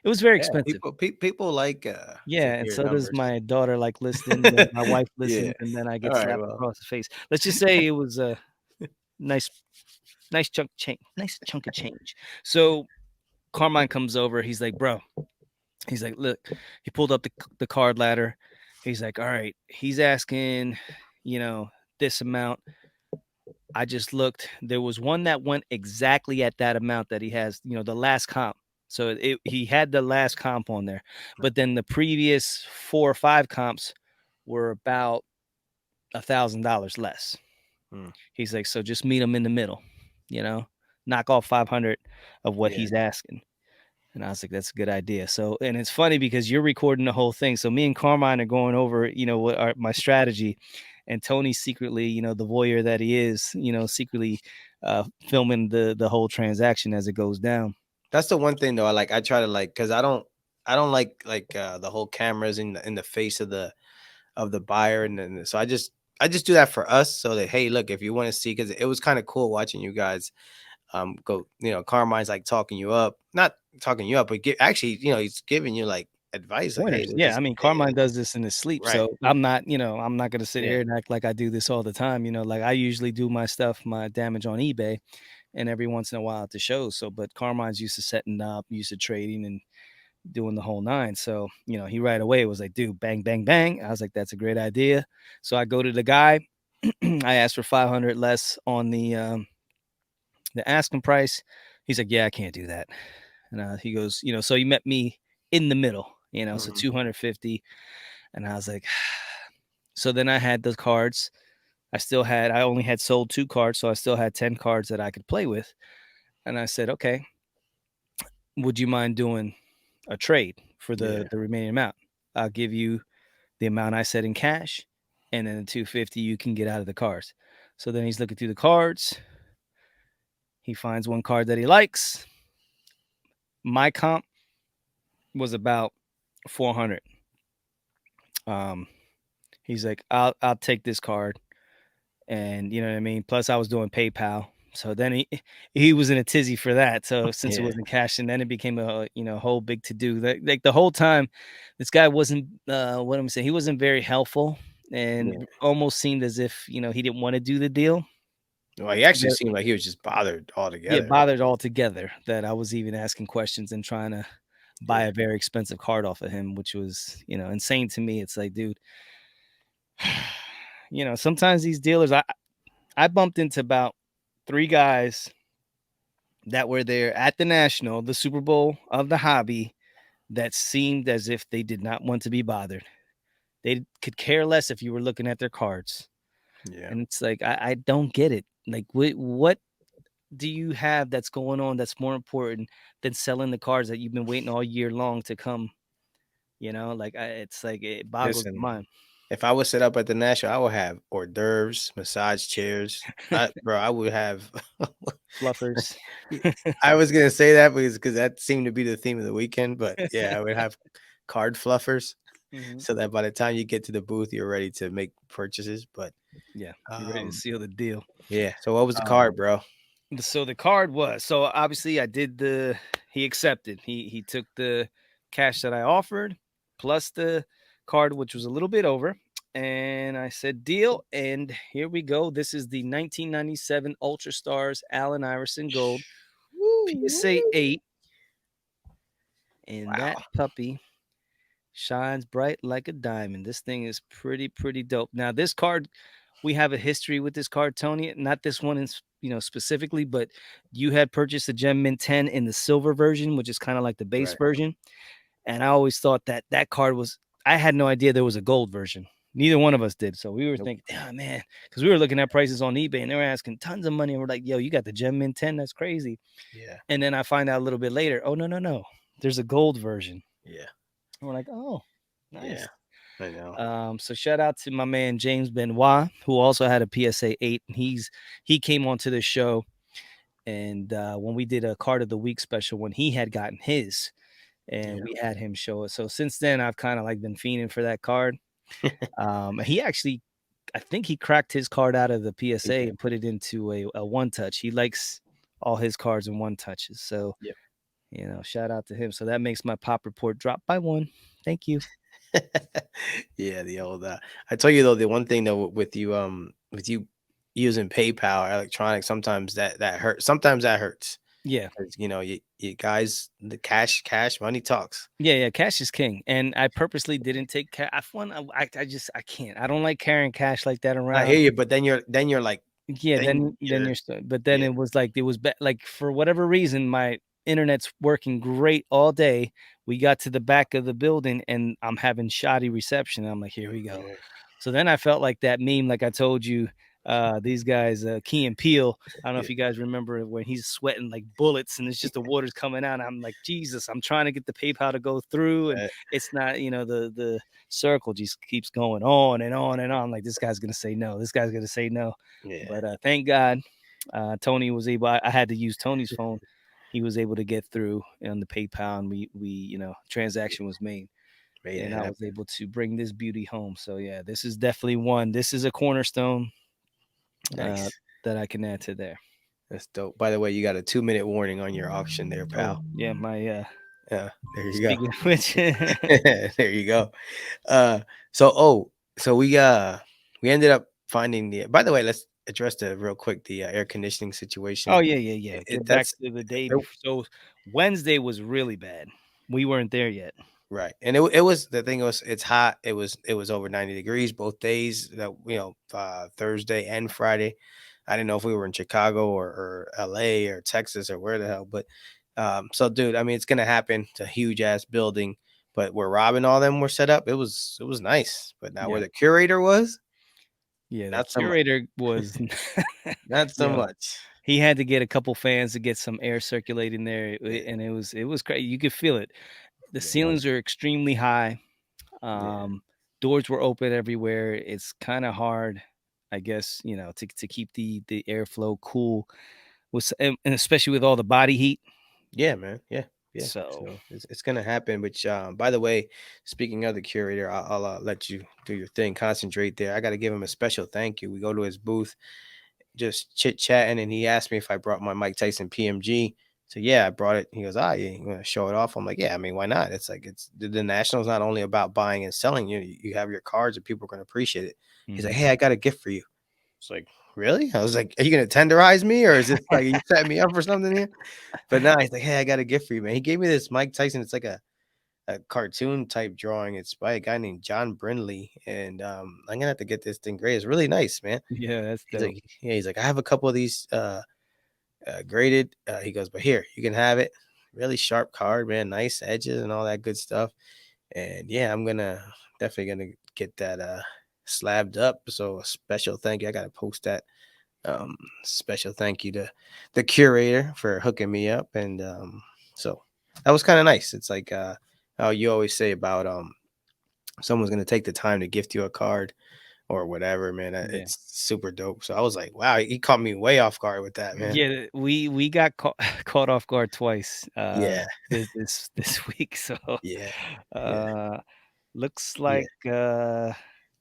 It was very Yeah, expensive. people like to Yeah, and hear so does numbers. my daughter like listening, then my wife Yeah. listens, and then I All get right. slapped Well. across the face. Let's just say it was a nice nice chunk of change. So Carmine comes over, he's like, "Bro," he's like, "Look," he pulled up the card ladder. He's like, "All right," he's asking, this amount. I just looked. There was one that went exactly at that amount that he has, the last comp. So he had the last comp on there, but then the previous 4 or 5 comps were about $1,000 less. Hmm, He's like, so just meet him in the middle, you know, knock off 500 of what yeah. he's asking. And I was like, that's a good idea. So, and it's funny because you're recording the whole thing. So me and Carmine are going over, what my strategy, and Tony secretly, the voyeur that he is, secretly filming the whole transaction as it goes down. That's the one thing though. I try to because I don't like the whole cameras in the face of the buyer, and then so I just do that for us so that, hey, look, if you want to see, because it was kind of cool watching you guys go, Carmine's like talking you up, not talking you up, but actually, he's giving you like advice, like, hey, Pointers. Yeah. I mean, Carmine like, does this in his sleep. right, So I'm not going to sit yeah, here and act like I do this all the time. Like I usually do my stuff, my damage on eBay and every once in a while at the shows. So, but Carmine's used to setting up, used to trading and doing the whole nine. So, he right away was like, dude, bang, bang, bang. I was like, that's a great idea. So I go to the guy. I asked for 500 less on the asking price. He's like, yeah, I can't do that. And he goes, so he met me in the middle, so mhm, 250. And I was like, so then I had those cards. I only had sold 2 cards. So I still had 10 cards that I could play with. And I said, okay, would you mind doing a trade for yeah. the remaining amount? I'll give you the amount I said in cash, and then the 250 you can get out of the cards. So then he's looking through the cards. He finds one card that he likes. My comp was about 400. Um, he's like, I'll take this card, and you know what I mean. Plus, I was doing PayPal, so then he was in a tizzy for that. So since it Yeah, wasn't cash, and then it became a whole big to do. Like the whole time, this guy wasn't what I'm saying. He wasn't very helpful, yeah. and almost seemed as if he didn't want to do the deal. Well, he actually But seemed like he was just bothered yeah, altogether. bothered altogether that I was even asking questions and trying to buy Yeah, a very expensive card off of him, which was, insane to me. It's like, dude, sometimes these dealers, I bumped into about 3 guys that were there at the National, the Super Bowl of the hobby, that seemed as if they did not want to be bothered. They could care less if you were looking at their cards. Yeah. And it's like, I don't get it. Like, what do you have that's going on that's more important than selling the cards that you've been waiting all year long to come? You know, like it's like it boggles the Listen, mind. if I was set up at the National, I would have hors d'oeuvres, massage chairs. I would have. Fluffers. Y I was gonna say that because that seemed to be the theme of the weekend, but yeah, I would have card fluffers Mhm. so that by the time you get to the booth, you're ready to make purchases, but, Yeah, you're ready to um, seal the deal. yeah, so what was the Um, card, bro? so the card was so obviously I did the he accepted. He took the cash that I offered plus the card, which was a little bit over. And I said deal. And here we go. This is the 1997 Ultra Stars Allen Iverson Gold PSA Woo-wee. 8. And that Wow. puppy shines bright like a diamond. This thing is pretty dope. Now, this card, we have a history with this card, Tony. Not this one, specifically, but you had purchased a Gem Mint 10 in the silver version, which is kind of like the base Right. version. And I always thought that that card was. I had no idea there was a gold version. Neither one of us did. So we were Nope. thinking, damn man, because we were looking at prices on eBay and they were asking tons of money. And we're like, yo, you got the Gem Mint 10? That's crazy. Yeah. And then I find out a little bit later, oh no. There's a gold version. Yeah. And we're like, oh, Yeah. nice. I know. So shout out to my man James Benoit, who also had a PSA 8. And he came onto the show, and when we did a card of the week special, when he had gotten his, and Yeah. we had him show us. So since then, I've kind of like been fiending for that card. He actually, I think he cracked his card out of the He PSA did. and put it into a one touch. He likes all his cards in one touches. So Yep. shout out to him. So that makes my pop report drop by one. Thank you. Yeah, the old, I tell you though, the one thing though with you using PayPal or electronic, sometimes that hurts. Sometimes that hurts Yeah. 'cause, you guys, the cash money talks. Yeah, cash is king, and I purposely didn't take cash. I just I can't. I don't like carrying cash like that I hear around. you, but then you're like, Yeah, then then you're you're st but then yeah, it was like like, for whatever reason, my internet's working great all day. We got to the back of the building, and I'm having shoddy reception. I'm like, "Here we go." yeah, So then I felt like that meme, like I told you, these guys, Key and Peele. I don't know yeah, if you guys remember when he's sweating like bullets and it's just the water's coming out. I'm like, Jesus, I'm trying to get the PayPal to go through, and uh, it's not, the circle just keeps going on and on and on. Like, this guy's gonna say no. This guy's gonna say no. yeah, But thank God, Tony was able. I had to use Tony's phone. He was able to get through on the PayPal, and we transaction was made, made it and I was happen. able to bring this beauty home. So yeah, this is definitely one. This is a cornerstone uh, Nice. that I can add to there. That's dope. By the way, you got a 2-minute warning on your auction there, Oh pal. yeah, my Yeah, there you go. speaking of which, There you go. Uh, so we ended up finding the by the way, let's address the real quick, the, air conditioning situation. oh yeah. Get back That's to the day it before. So Wednesday was really bad. We weren't there yet. right, and it was the thing was it's hot. It was over 90 degrees both days that, Thursday and Friday. I didn't know if we were in Chicago or LA or Texas or where the hell, but, so dude, I mean, it's gonna happen. It's a huge ass building, but where Rob and all them were set up, it was nice, but now where Yeah, the curator was, yeah. The not so much. curator was, Not so yo. much. He had to get a couple fans to get some air circulating there, Yeah, and it was crazy. You could feel it. The yeah, ceilings are extremely high. yeah, Um, Doors were open everywhere. It's kind of hard, I guess, to keep the airflow cool and especially with all the body heat. yeah, man, yeah, yeah. So So it's gonna happen. Which, by the way, speaking of the curator, I'll let you do your thing, concentrate there. I got to give him a special thank you. We go to his booth, just chit chatting, and he asked me if I brought my Mike Tyson PMG. So yeah, I brought it. He goes, "Ah, yeah, you want to show it off?" I'm like, "Yeah, I mean, why not?" It's like the National's not only about buying and selling. You have your cards, and people are gonna appreciate it. He's like, mhm. "Hey, I got a gift for you." It's like, really? I was like, "Are you gonna tenderize me, or is this like you set me up for something here?" But now he's like, "Hey, I got a gift for you, man." He gave me this Mike Tyson. It's like a cartoon type drawing. It's by a guy named John Brindley, and I'm gonna have to get this thing gray. It's really nice, man. Yeah, that's He's dope. like, yeah, he's like, I have a couple of these. graded. He goes, but here, you can have it. Really sharp card, man. Nice edges and all that good stuff. And yeah, I'm gonna definitely gonna get that slabbed up. So a special thank you. I gotta post that. Um, Special thank you to the curator for hooking me up. And so that was kind of nice. It's like how you always say about someone's gonna take the time to gift you a card or whatever, man. Yeah. It's super dope. So I was like, wow, he caught me way off guard with that, man. Yeah, we got caught caught off guard twice, Yeah, this week, so, yeah, yeah, uh, looks yeah. like, Come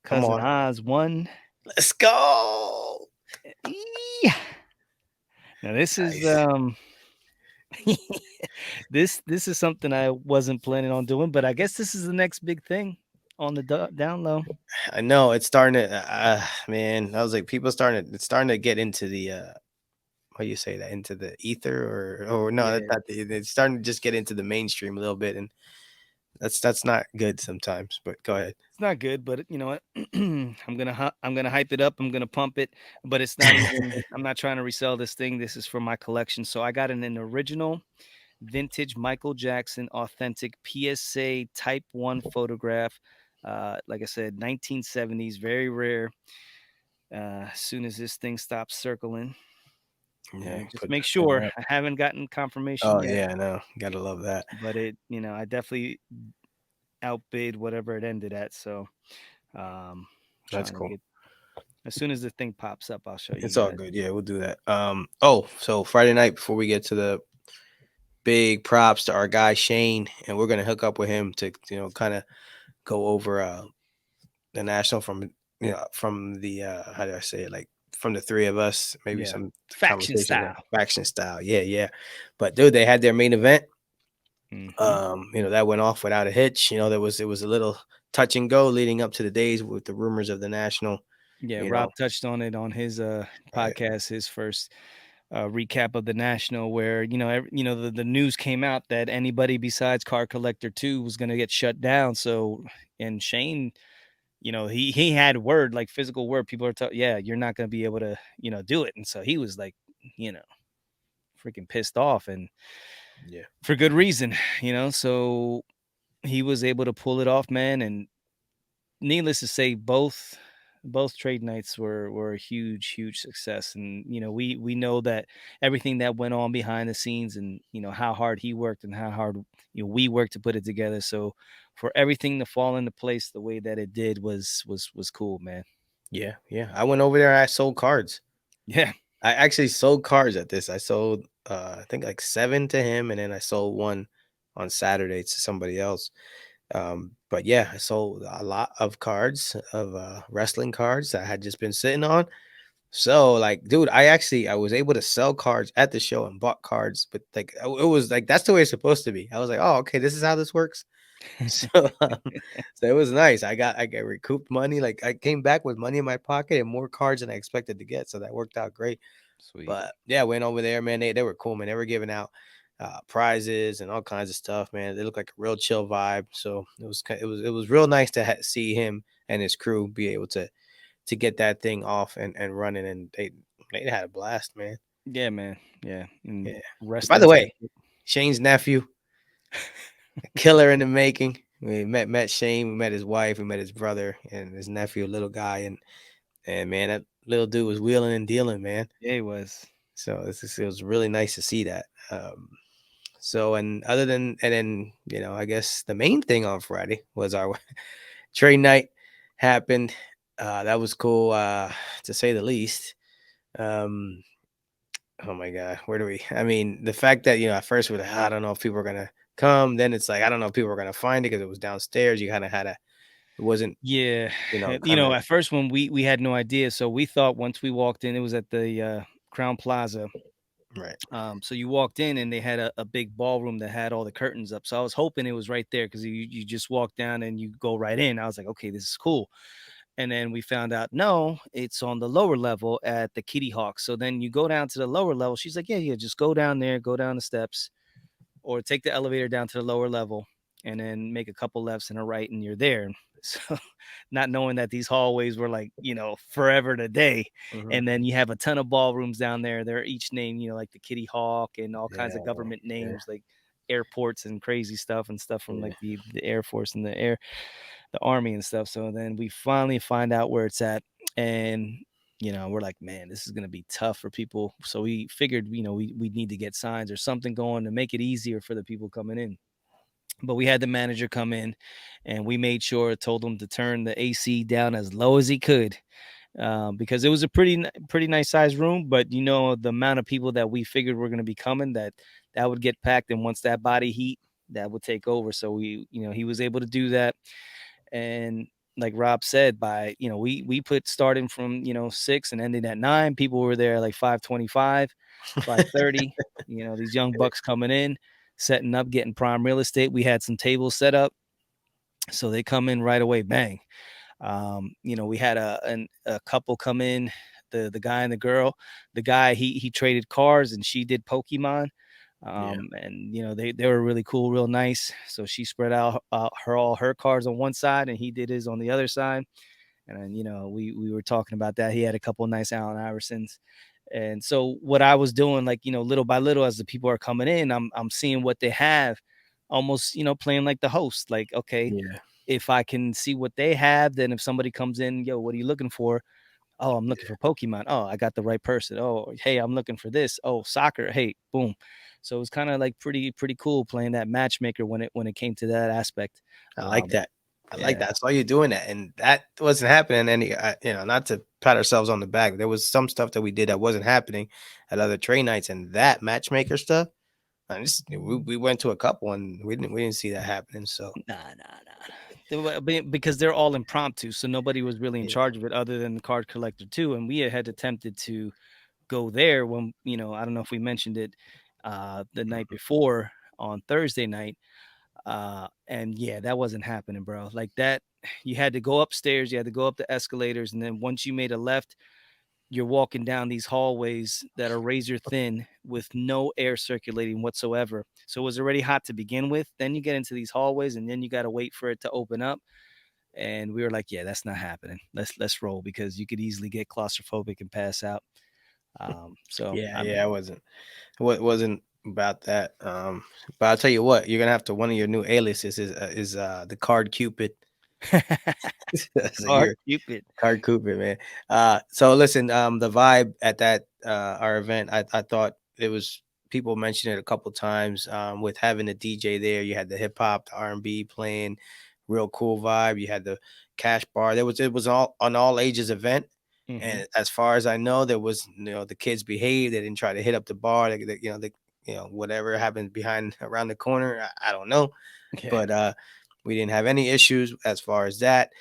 Cousin on, Oz won. let's go. Yeah. Now this is, Nice. this is something I wasn't planning on doing, but I guess this is the next big thing on the down low. I know it's starting to, man. I was like, people starting to, it's starting to get into the, what do you say that into the ether or no, that's Yeah. not the, it's starting to just get into the mainstream a little bit, and that's not good sometimes. But go ahead. It's not good, but you know what? I'm gonna hype it up. I'm gonna pump it, but it's not even. I'm not trying to resell this thing. This is for my collection. So I got an original, vintage Michael Jackson, authentic PSA Type One photograph. Like I said, 1970s, very rare. As soon as this thing stops circling, Yeah, just put make that sure. up. I haven't gotten confirmation Oh yet, yeah, I know. Gotta love that. but I definitely outbid whatever it ended at. So, That's trying to cool. get as soon as the thing pops up, I'll show It's you all guys. good. Yeah, we'll do that. Oh, so Friday night before we get to the big props to our guy Shane, and we're gonna hook up with him to kind of go over the national from from the how do I say it, like from the three of us, maybe Yeah, some faction conversations on style. faction style. Yeah, yeah. But dude, they had their main event. Mhm. That went off without a hitch. It was a little touch and go leading up to the days with the rumors of the national. Yeah, You Rob know, touched on it on his, right? podcast, his first, recap of the National where, the news came out that anybody besides Card Collector 2 was gonna get shut down, so and Shane, he had word, like, physical word, people are "Yeah, you're not gonna be able to, do it," and so he was, like, you know, freaking pissed off, and Yeah, for good reason, so he was able to pull it off, man, and needless to say, both trade nights were a huge success, and we know that everything that went on behind the scenes, and how hard he worked and how hard we worked to put it together. So for everything to fall into place the way that it did was cool, man. yeah, yeah. I went over there and I sold cards. Yeah, I actually sold cards at this. I sold I think like 7 to him, and then I sold one on Saturday to somebody else. But yeah, I sold a lot of cards of wrestling cards that I had just been sitting on. So like, dude, I was able to sell cards at the show and bought cards, but like it was like that's the way it's supposed to be. I was like, oh, okay, this is how this works. So, so it was nice. I got recouped money. Like I came back with money in my pocket and more cards than I expected to get. So that worked out great. sweet. But yeah, went over there, man. They were cool, man. They were giving out prizes and all kinds of stuff, man. They looked like a real chill vibe. So it was real nice to see him and his crew be able to get that thing off and running, and they had a blast, man. Yeah, man. Yeah, Yeah. and By the wrestling way, centric. Shane's nephew, a killer in the making. We met Shane, we met his wife, we met his brother and his nephew, a little guy, and man, that little dude was wheeling and dealing, man. Yeah, it was. So it was really nice to see that. So and other than and then I guess the main thing on Friday was our trade night happened. That was cool, to say the least. Um, oh my god, where do we? I mean, the fact that at first we're like, I don't know if people are gonna come. Then it's like I don't know if people are gonna find it because it was downstairs. You kind of had to. It wasn't, Yeah, kind of at first when we had no idea, so we thought once we walked in, it was at the Crown Plaza. right. So you walked in and they had a big ballroom that had all the curtains up. So I was hoping it was right there because you just walk down and you go right in. I was like, okay, this is cool. And then we found out no, it's on the lower level at the Kitty Hawk. So then you go down to the lower level. She's like, yeah, just go down there, go down the steps, or take the elevator down to the lower level. and then make a couple lefts and a right, and you're there. So, not knowing that these hallways were like, forever today. Mhm. And then you have a ton of ballrooms down there. They're each named, like the Kitty Hawk and all Yeah, kinds of man. government Yeah, names, like airports and crazy stuff and stuff from yeah. like the Air Force and the Army and stuff. So then we finally find out where it's at. And we're like, man, this is gonna be tough for people. So we figured, we need to get signs or something going to make it easier for the people coming in. But we had the manager come in, and we made sure told him to turn the AC down as low as he could, because it was a pretty nice sized room. But the amount of people that we figured were going to be coming, that would get packed, and once that body heat, that would take over. So he was able to do that. And like Rob said, by we put starting from 6 and ending at 9. People were there like 5:25, 5:30. These young bucks coming in, setting up, getting prime real estate. We had some tables set up, so they come in right away, bang. We had a couple come in, the guy and the girl. The guy, he traded cars and she did Pokemon. Yeah. And they were really cool, real nice. So she spread out all her cards on one side and he did his on the other side. And then we were talking about that. He had a couple nice Allen Iversons. And so what I was doing, like, little by little, as the people are coming in, I'm seeing what they have, almost, playing like the host. Like, okay, Yeah. if I can see what they have, then if somebody comes in, yo, what are you looking for? Oh, I'm looking for Pokemon. Oh, I got the right person. Oh, hey, I'm looking for this. Oh, soccer. Hey, boom. So it was kind of like pretty cool playing that matchmaker when it came to that aspect. I like Um, that. I like yeah. that. I saw you doing that, and that wasn't happening any not to pat ourselves on the back. There was some stuff that we did that wasn't happening at other trade nights, and that matchmaker stuff, we went to a couple and we didn't see that happening. So Nah. Because they're all impromptu, so nobody was really in yeah. charge of it other than the card collector too. And we had attempted to go there when I don't know if we mentioned it the night Mhm. before on Thursday night. And yeah, that wasn't happening, bro. Like that, you had to go upstairs, you had to go up the escalators, and then once you made a left, you're walking down these hallways that are razor thin with no air circulating whatsoever. So it was already hot to begin with. Then you get into these hallways, and then you got to wait for it to open up. And we were like, yeah, that's not happening. Let's roll, because you could easily get claustrophobic and pass out. So Yeah, I yeah, I mean, wasn't about that. But I'll tell you what, you're gonna have to one of your new aliases is the Card Cupid. So Card you're Cupid. Card Cooper, man. So listen, the vibe at that our event, I thought it was people mentioned it a couple times. With having the DJ there, you had the hip hop, the R&B playing, real cool vibe. You had the cash bar. It was all an all ages event. Hmm. And as far as I know, there was the kids behaved. They didn't try to hit up the bar. Whatever happened behind around the corner, I don't know, Yeah. but we didn't have any issues as far as that.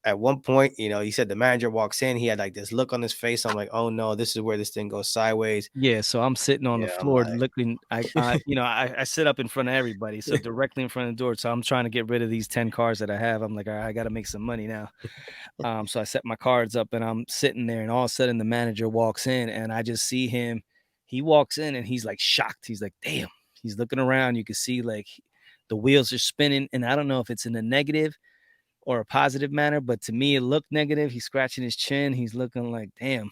At one point, he said the manager walks in. He had like this look on his face. I'm like, oh no, this is where this thing goes sideways. Yeah, so I'm sitting on the Yeah, I'm floor like, looking. I sit up in front of everybody, so directly in front of the door. So I'm trying to get rid of these 10 cards that I have. I'm like, all right, I got to make some money now. So I set my cards up and I'm sitting there, and all of a sudden the manager walks in, and I just see him. He walks in and he's like shocked. He's like, damn. He's looking around. You can see like the wheels are spinning, and I don't know if it's in a negative or a positive manner, but to me it looked negative. He's scratching his chin. He's looking like, damn.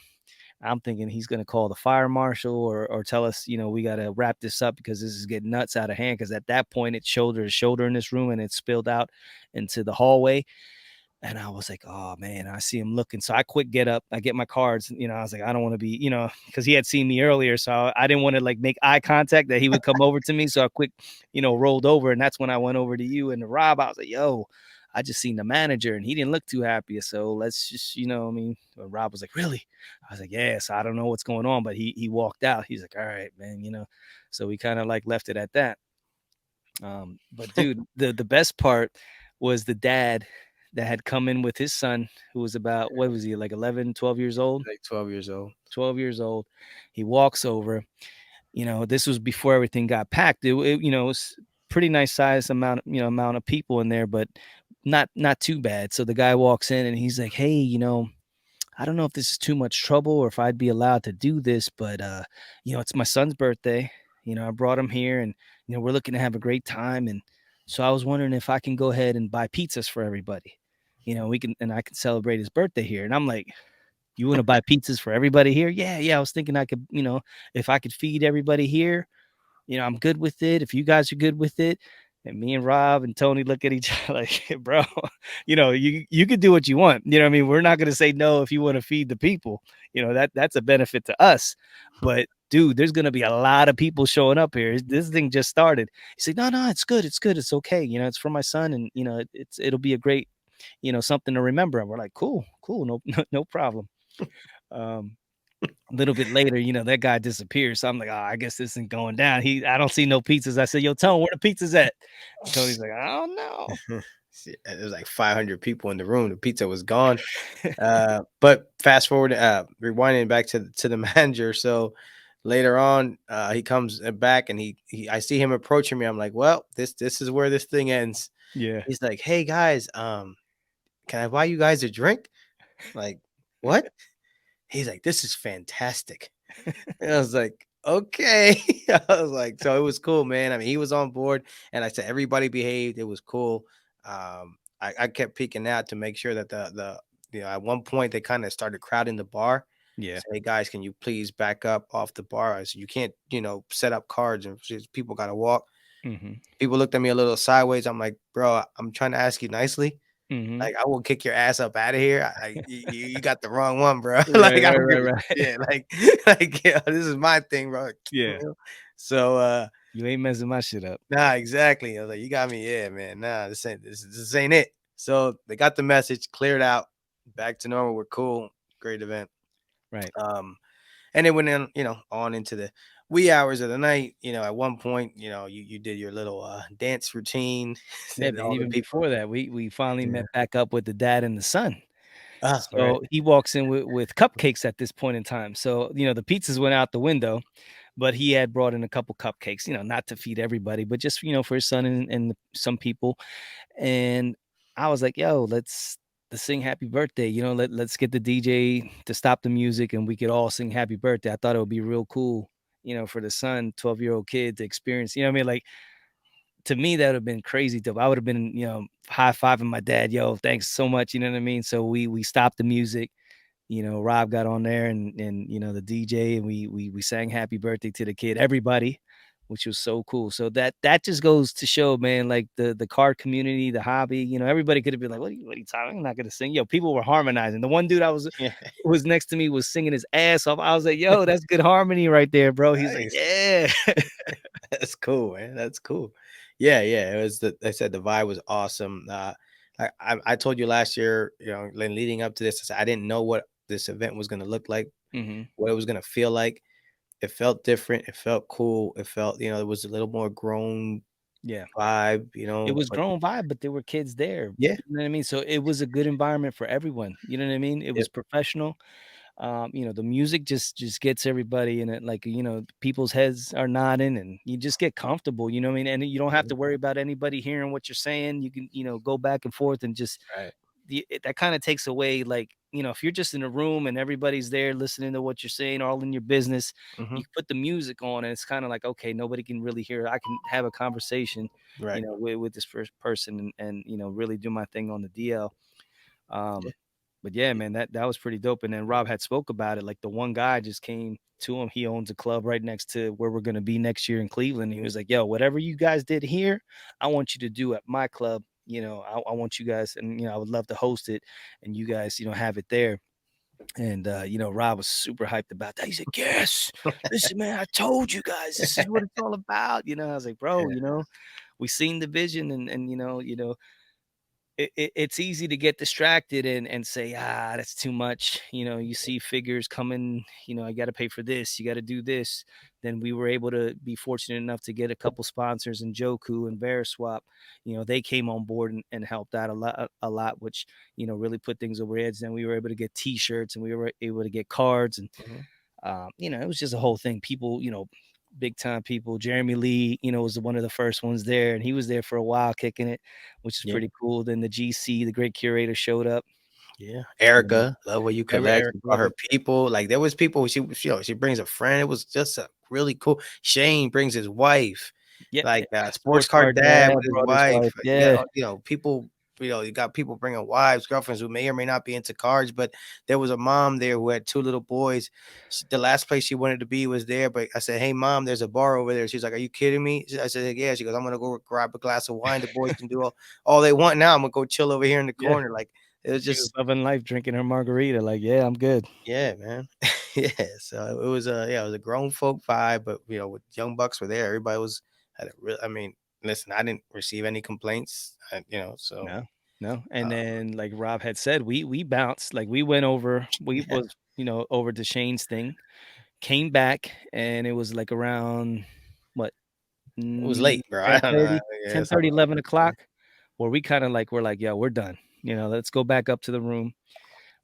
I'm thinking he's going to call the fire marshal or tell us, we got to wrap this up because this is getting nuts out of hand. Because at that point, it's shoulder to shoulder in this room, and it spilled out into the hallway. And I was like, oh man, I see him looking. So I quick get up, I get my cards. I was like, I don't want to be, because he had seen me earlier. So I didn't want to like make eye contact that he would come over to me. So I quick, rolled over. And that's when I went over to you and to Rob. I was like, yo, I just seen the manager and he didn't look too happy. So let's just, I mean, Rob was like, really? I was like, yeah. So I don't know what's going on. But he walked out. He's like, all right, man. So we kind of like left it at that. But dude, the best part was the dad that had come in with his son, who was about, what was he, like 11, 12 years old? like 12 years old. 12 years old. He walks over. This was before everything got packed. It was pretty nice size amount of people in there, but not too bad. So the guy walks in and he's like, hey, I don't know if this is too much trouble or if I'd be allowed to do this, but it's my son's birthday. I brought him here, and we're looking to have a great time, and So I was wondering if I can go ahead and buy pizzas for everybody. We can and I can celebrate his birthday here." And I'm like, "You wanna buy pizzas for everybody here?" "Yeah, yeah, I was thinking I could, if I could feed everybody here, I'm good with it, if you guys are good with it." And me and Rob and Tony look at each other like, "Bro, you could do what you want." You know what I mean? We're not gonna say no if you wanna feed the people. That's a benefit to us. But dude, there's gonna be a lot of people showing up here. This thing just started. He said, "No, no, it's good. It's good. It's okay. It's for my son, and it'll be a great, something to remember." And we're like, "Cool, cool, no, no problem." Um, a little bit later, that guy disappears. So I'm like, "Oh, I guess this isn't going down." I don't see no pizzas. I said, "Yo, Tone, where the pizzas at?" And Tony's like, "I don't know." See, there was like 500 people in the room. The pizza was gone. But fast forward, rewinding back to the manager. So later on, he comes back and I see him approaching me. I'm like, well, this is where this thing ends. Yeah. He's like, hey guys, can I buy you guys a drink? Like, what? He's like, this is fantastic. And I was like, okay. I was like, so it was cool, man. I mean, he was on board, and I said everybody behaved. It was cool. I kept peeking out to make sure that at one point they kind of started crowding the bar. Yeah. Say, hey guys, can you please back up off the bar? I said, you can't, set up cards and people got to walk. Mhm. People looked at me a little sideways. I'm like, bro, I'm trying to ask you nicely. Mhm. Like, I will kick your ass up out of here. You got the wrong one, bro. Right, Like, I right, don't give right, a right. shit. Like, yeah, this is my thing, bro. Yeah. So, You ain't messing my shit up. nah, exactly. I was like, you got me. Yeah, man. Nah, this ain't it. So they got the message, cleared out, back to normal. We're cool. Great event. Right. Um, and it went in, on into the wee hours of the night. At one point, you did your little dance routine. Yeah, Said but all the even people. before that, we finally Yeah. met back up with the dad and the son. Right. So he walks in with cupcakes at this point in time. So, the pizzas went out the window, but he had brought in a couple cupcakes, not to feed everybody, but just, for his son and some people. And I was like, "Yo, let's sing happy birthday. Let's get the DJ to stop the music and we could all sing happy birthday." I thought it would be real cool, for the son, 12-year-old kid to experience, what I mean? Like, to me, that would have been crazy dope. I would have been, high-fiving my dad, "Yo, thanks so much," you know what I mean? So we stopped the music. Rob got on there and the DJ, and we sang happy birthday to the kid, everybody, which was so cool. So that just goes to show, man, like the card community, the hobby, everybody could have been like, what are you talking? I'm not gonna sing. Yo, people were harmonizing. The one dude I was Yeah. was next to me was singing his ass off. I was like, "Yo, that's good harmony right there, bro." He's like, Nice. "Yeah." That's cool, man. That's cool. Yeah, yeah. It was I said the vibe was awesome. I told you last year, leading up to this, I said I didn't know what this event was gonna look like, Mhm. what it was gonna feel like. It felt different. It felt cool. It felt, it was a little more grown Yeah. vibe, It was but grown vibe, but there were kids there. yeah, You know what I mean? So it was a good environment for everyone. You know what I mean? It yep, was professional. The music just gets everybody in it, like, people's heads are nodding and you just get comfortable, you know what I mean? And you don't have mhm, to worry about anybody hearing what you're saying. You can, go back and forth and just right. that kind of takes away, like, if you're just in a room and everybody's there listening to what you're saying, all in your business, Hmm. you put the music on and it's kind of like, okay, nobody can really hear. I can have a conversation, Right. with this first person and really do my thing on the DL. Yeah. Um, but yeah, man, that was pretty dope. And then Rob had spoke about it. Like the one guy just came to him. He owns a club right next to where we're gonna be next year in Cleveland. He was like, "Yo, whatever you guys did here, I want you to do at my club. I want you guys, and I would love to host it, and you guys, have it there." And Rob was super hyped about that. He's like, "Yes, listen, man, I told you guys, this is what it's all about." I was like, "Bro, Yeah. we seen the vision, and it's easy to get distracted and say, that's too much. You see figures coming, I got to pay for this, you got to do this. Then we were able to be fortunate enough to get a couple sponsors in Joku and Veriswap. They came on board and helped out a lot, which really put things over edge. Then we were able to get T-shirts and we were able to get cards and Mhm. it was just a whole thing. People, big time people. Jeremy Lee, was one of the first ones there, and he was there for a while kicking it, which is Yeah. pretty cool. Then the GC, the great curator, showed up. Yeah. And Erica, love what you collect. Eric, She brought love her it. people. Like there was people. She brings a friend. It was just a really cool. Shane brings his wife. Yeah, like, sports sports car car dad dad with his brought his wife. wife. You got, Yeah, people, you got people bringing wives, girlfriends who may or may not be into cars, but there was a mom there who had 2 little boys. The last place she wanted to be was there, but I said, "Hey, mom, there's a bar over there." She's like, "Are you kidding me?" I said, "Yeah." She goes, "I'm gonna go grab a glass of wine. The boys can do all they want now. I'm gonna go chill over here in the yeah. corner." Like, it was She was just loving life, drinking her margarita, like, "Yeah, I'm good." yeah, man. Yeah, so it was a it was a grown folk vibe, but, with young bucks were there. Everybody was had a real I mean, listen, I didn't receive any complaints, so, No, no, and uh then, like Rob had said, we bounced, like, we went over we yeah, was, over to Shane's thing, came back, and it was, like, around, what, it was late, bro. I don't know. 10:30, Yeah, 10:30, something like 11 o'clock, where we kinda, like we're like, "Yo, we're done." Let's go back up to the room.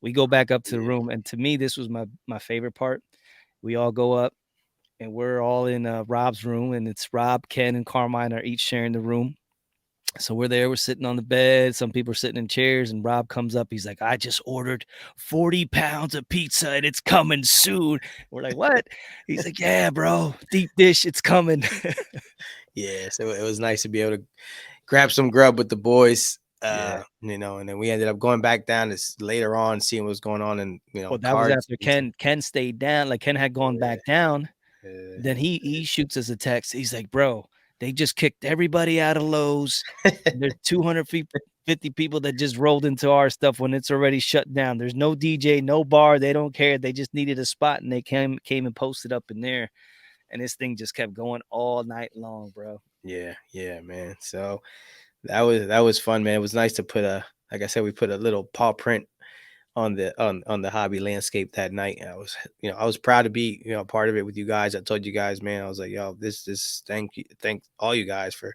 We go back up to the yeah, room, and to me, this was my favorite part. We all go up, and we're all in, Rob's room, and it's Rob, Ken, and Carmine are each sharing the room. So we're there, we're sitting on the bed, some people are sitting in chairs, and Rob comes up, he's like, "I just ordered 40 pounds of pizza, and it's coming soon." We're like, "What?" He's like, "Yeah, bro, deep dish, it's coming." yeah, so it was nice to be able to grab some grub with the boys, Yeah. and then we ended up going back down later on, seeing what's going on and, Well, that was cards, after pizza. Ken stayed down, like, Ken had gone Yeah, back down. yeah. Then he shoots us a text. He's like, "Bro, they just kicked everybody out of Lowe's. There's 250 people that just rolled into our stuff when it's already shut down. There's no DJ, no bar. They don't care. They just needed a spot, and they came and posted up in there. And this thing just kept going all night long, bro." Yeah, yeah, man. So that was fun, man. It was nice to put like I said, we put a little paw print on the hobby landscape that night. And I was proud to be, part of it with you guys. I told you guys, man, I was like, yo, this thank all you guys for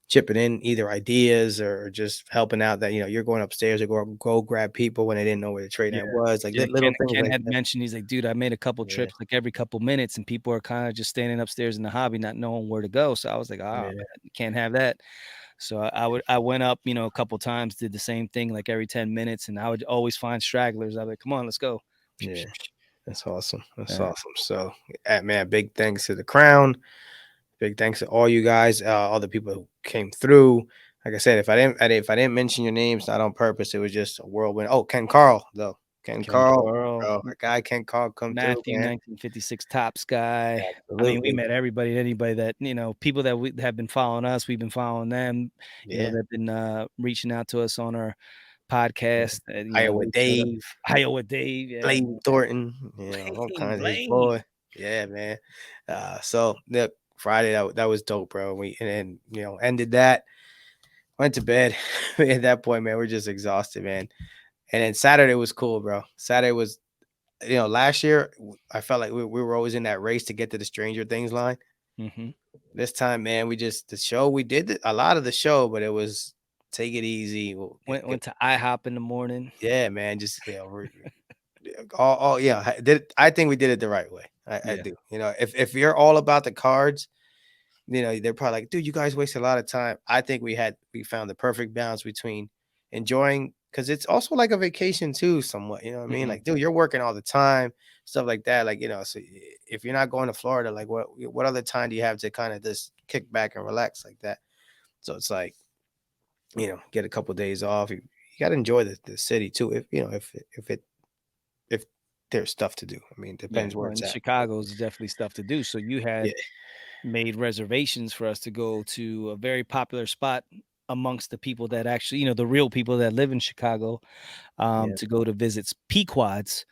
chipping in either ideas or just helping out that, you're going upstairs to go grab people when they didn't know where the trade Yeah. net was, like Yeah, little things Ken like had that. mentioned, he's like, "Dude, I made a couple Yeah, trips, like, every couple minutes, and people are kinda just standing upstairs in the hobby not knowing where to go." So I was like, "Ah, man, yeah, you can't have that." So I went up, a couple times, did the same thing, like, every 10 minutes, and I would always find stragglers. I was like, "Come on, let's go." yeah. That's awesome. That's Yeah. awesome. So, man, big thanks to the crown. Big thanks to all you guys, all the people who came through. Like I said, if I didn't mention your names, not on purpose, it was just a whirlwind. Oh, Ken Carl, though. Ken Ken Carl, Carl, bro, my guy Ken Carl come through, Matthew, man. 1956 Tops guy. I mean, we Absolutely. met everybody, anybody that, people that we have been following us, we've been following them, Yeah. they've been, reaching out to us on our Yeah. podcast, Iowa we showed up. Dave, Iowa Dave, yeah, Blaine Thornton, all Blaine, kinds of his Blaine. boy. Yeah, man. So the Friday that was dope, bro. We and then ended that, went to bed. At that point, man, we're just exhausted, man. And then Saturday was cool, bro. Saturday was, last year I felt like we were always in that race to get to the Stranger Things line. Mhm. This time, man, the show we did a lot of the show, but it was take it easy. Went to IHOP in the morning. Yeah, man, just all yeah. I think we did it the right way. I Yeah. do. If you're all about the cards, they're probably like, dude, you guys wasted a lot of time. I think we found the perfect balance between enjoying because it's also like a vacation too, somewhat. You know what I mean? Mhm. Like, dude, you're working all the time, stuff like that. Like, so if you're not going to Florida, like what other time do you have to kind of just kick back and relax like that? So it's like, get a couple days off. You got to enjoy the city too. If there's stuff to do. I mean, Yeah, depends where well, it's in at. Chicago is definitely stuff to do, so you Yeah, had made reservations for us to go to a very popular spot amongst the people that actually, the real people that live in Chicago, yeah, to go to visit Pequods.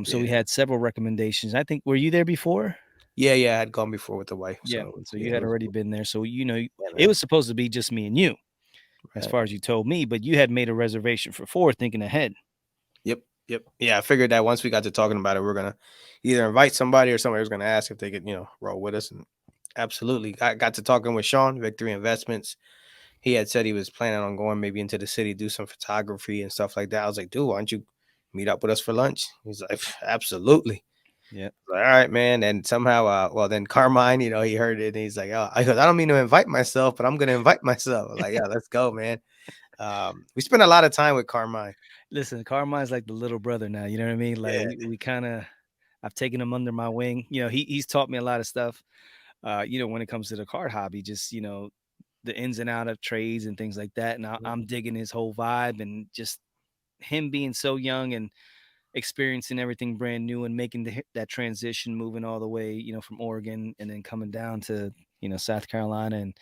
So we yeah, had several recommendations. I think, were you there before? yeah. I had gone before with the wife, Yeah, so it was so yeah, you it had was already cool. been there. So, Yeah, it man. was supposed to be just me and you, as Right. far as you told me, but you had made a reservation for 4 thinking ahead. Yep, yep. Yeah, I figured that once we got to talking about it, we're gonna either invite somebody or somebody was gonna ask if they could, roll with us. And absolutely, I got to talking with Sean, Victory Investments. He had said he was planning on going maybe into the city, do some photography and stuff like that. I was like, dude, why don't you meet up with us for lunch? He's like, absolutely. Yeah. Like, all right, man. And somehow, well, then Carmine, he heard it and he's like, oh, I goes, I don't mean to invite myself, but I'm gonna invite myself. I'm like, yeah, let's go, man. We spent a lot of time with Carmine. Listen, Carmine's like the little brother now, you know what I mean? Like, Yeah, we kinda I've taken him under my wing. He's taught me a lot of stuff. when it comes to the card hobby, just, the ins and out of trades and things like that. And Mhm. I'm digging his whole vibe and just him being so young and experiencing everything brand new and making that transition, moving all the way, from Oregon and then coming down to, South Carolina. And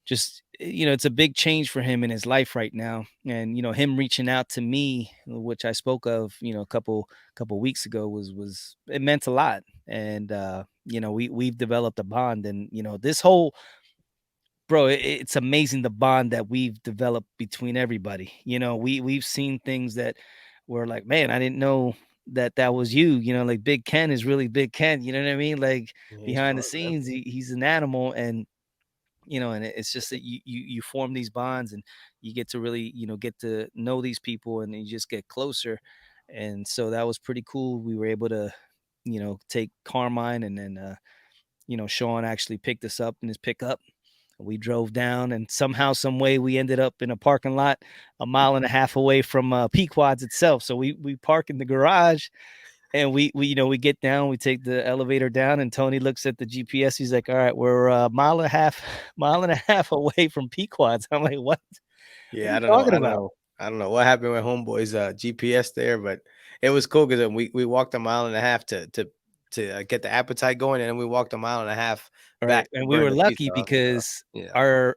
just, it's a big change for him in his life right now. And, him reaching out to me, which I spoke of, a couple weeks ago, was it meant a lot. And, we've developed a bond. And, this whole bro, it's amazing the bond that we've developed between everybody. We've seen things that were like, man, I didn't know that was you. Like Big Ken is really Big Ken. You know what I mean? Like Yeah, he's behind the fun, man. scenes, he's an animal, and it's just that you form these bonds, and you get to really get to know these people, and you just get closer. And so that was pretty cool. We were able to take Carmine, and then Sean actually picked us up in his pickup. We drove down, and somehow, some way, we ended up in a parking lot a mile and a half away from Pequod's itself. So we park in the garage, and we get down, we take the elevator down, and Tony looks at the GPS. He's like, "All right, we're a mile and a half, mile and a half away from Pequod's." I'm like, "What? What are Yeah, you talking about?" I don't know what happened with Homeboy's, GPS there, but it was cool 'cause, we walked a mile and a half to get the appetite going, and then we walked a mile and a half All right, back to and we burn were the pizza lucky off, so, because yeah. our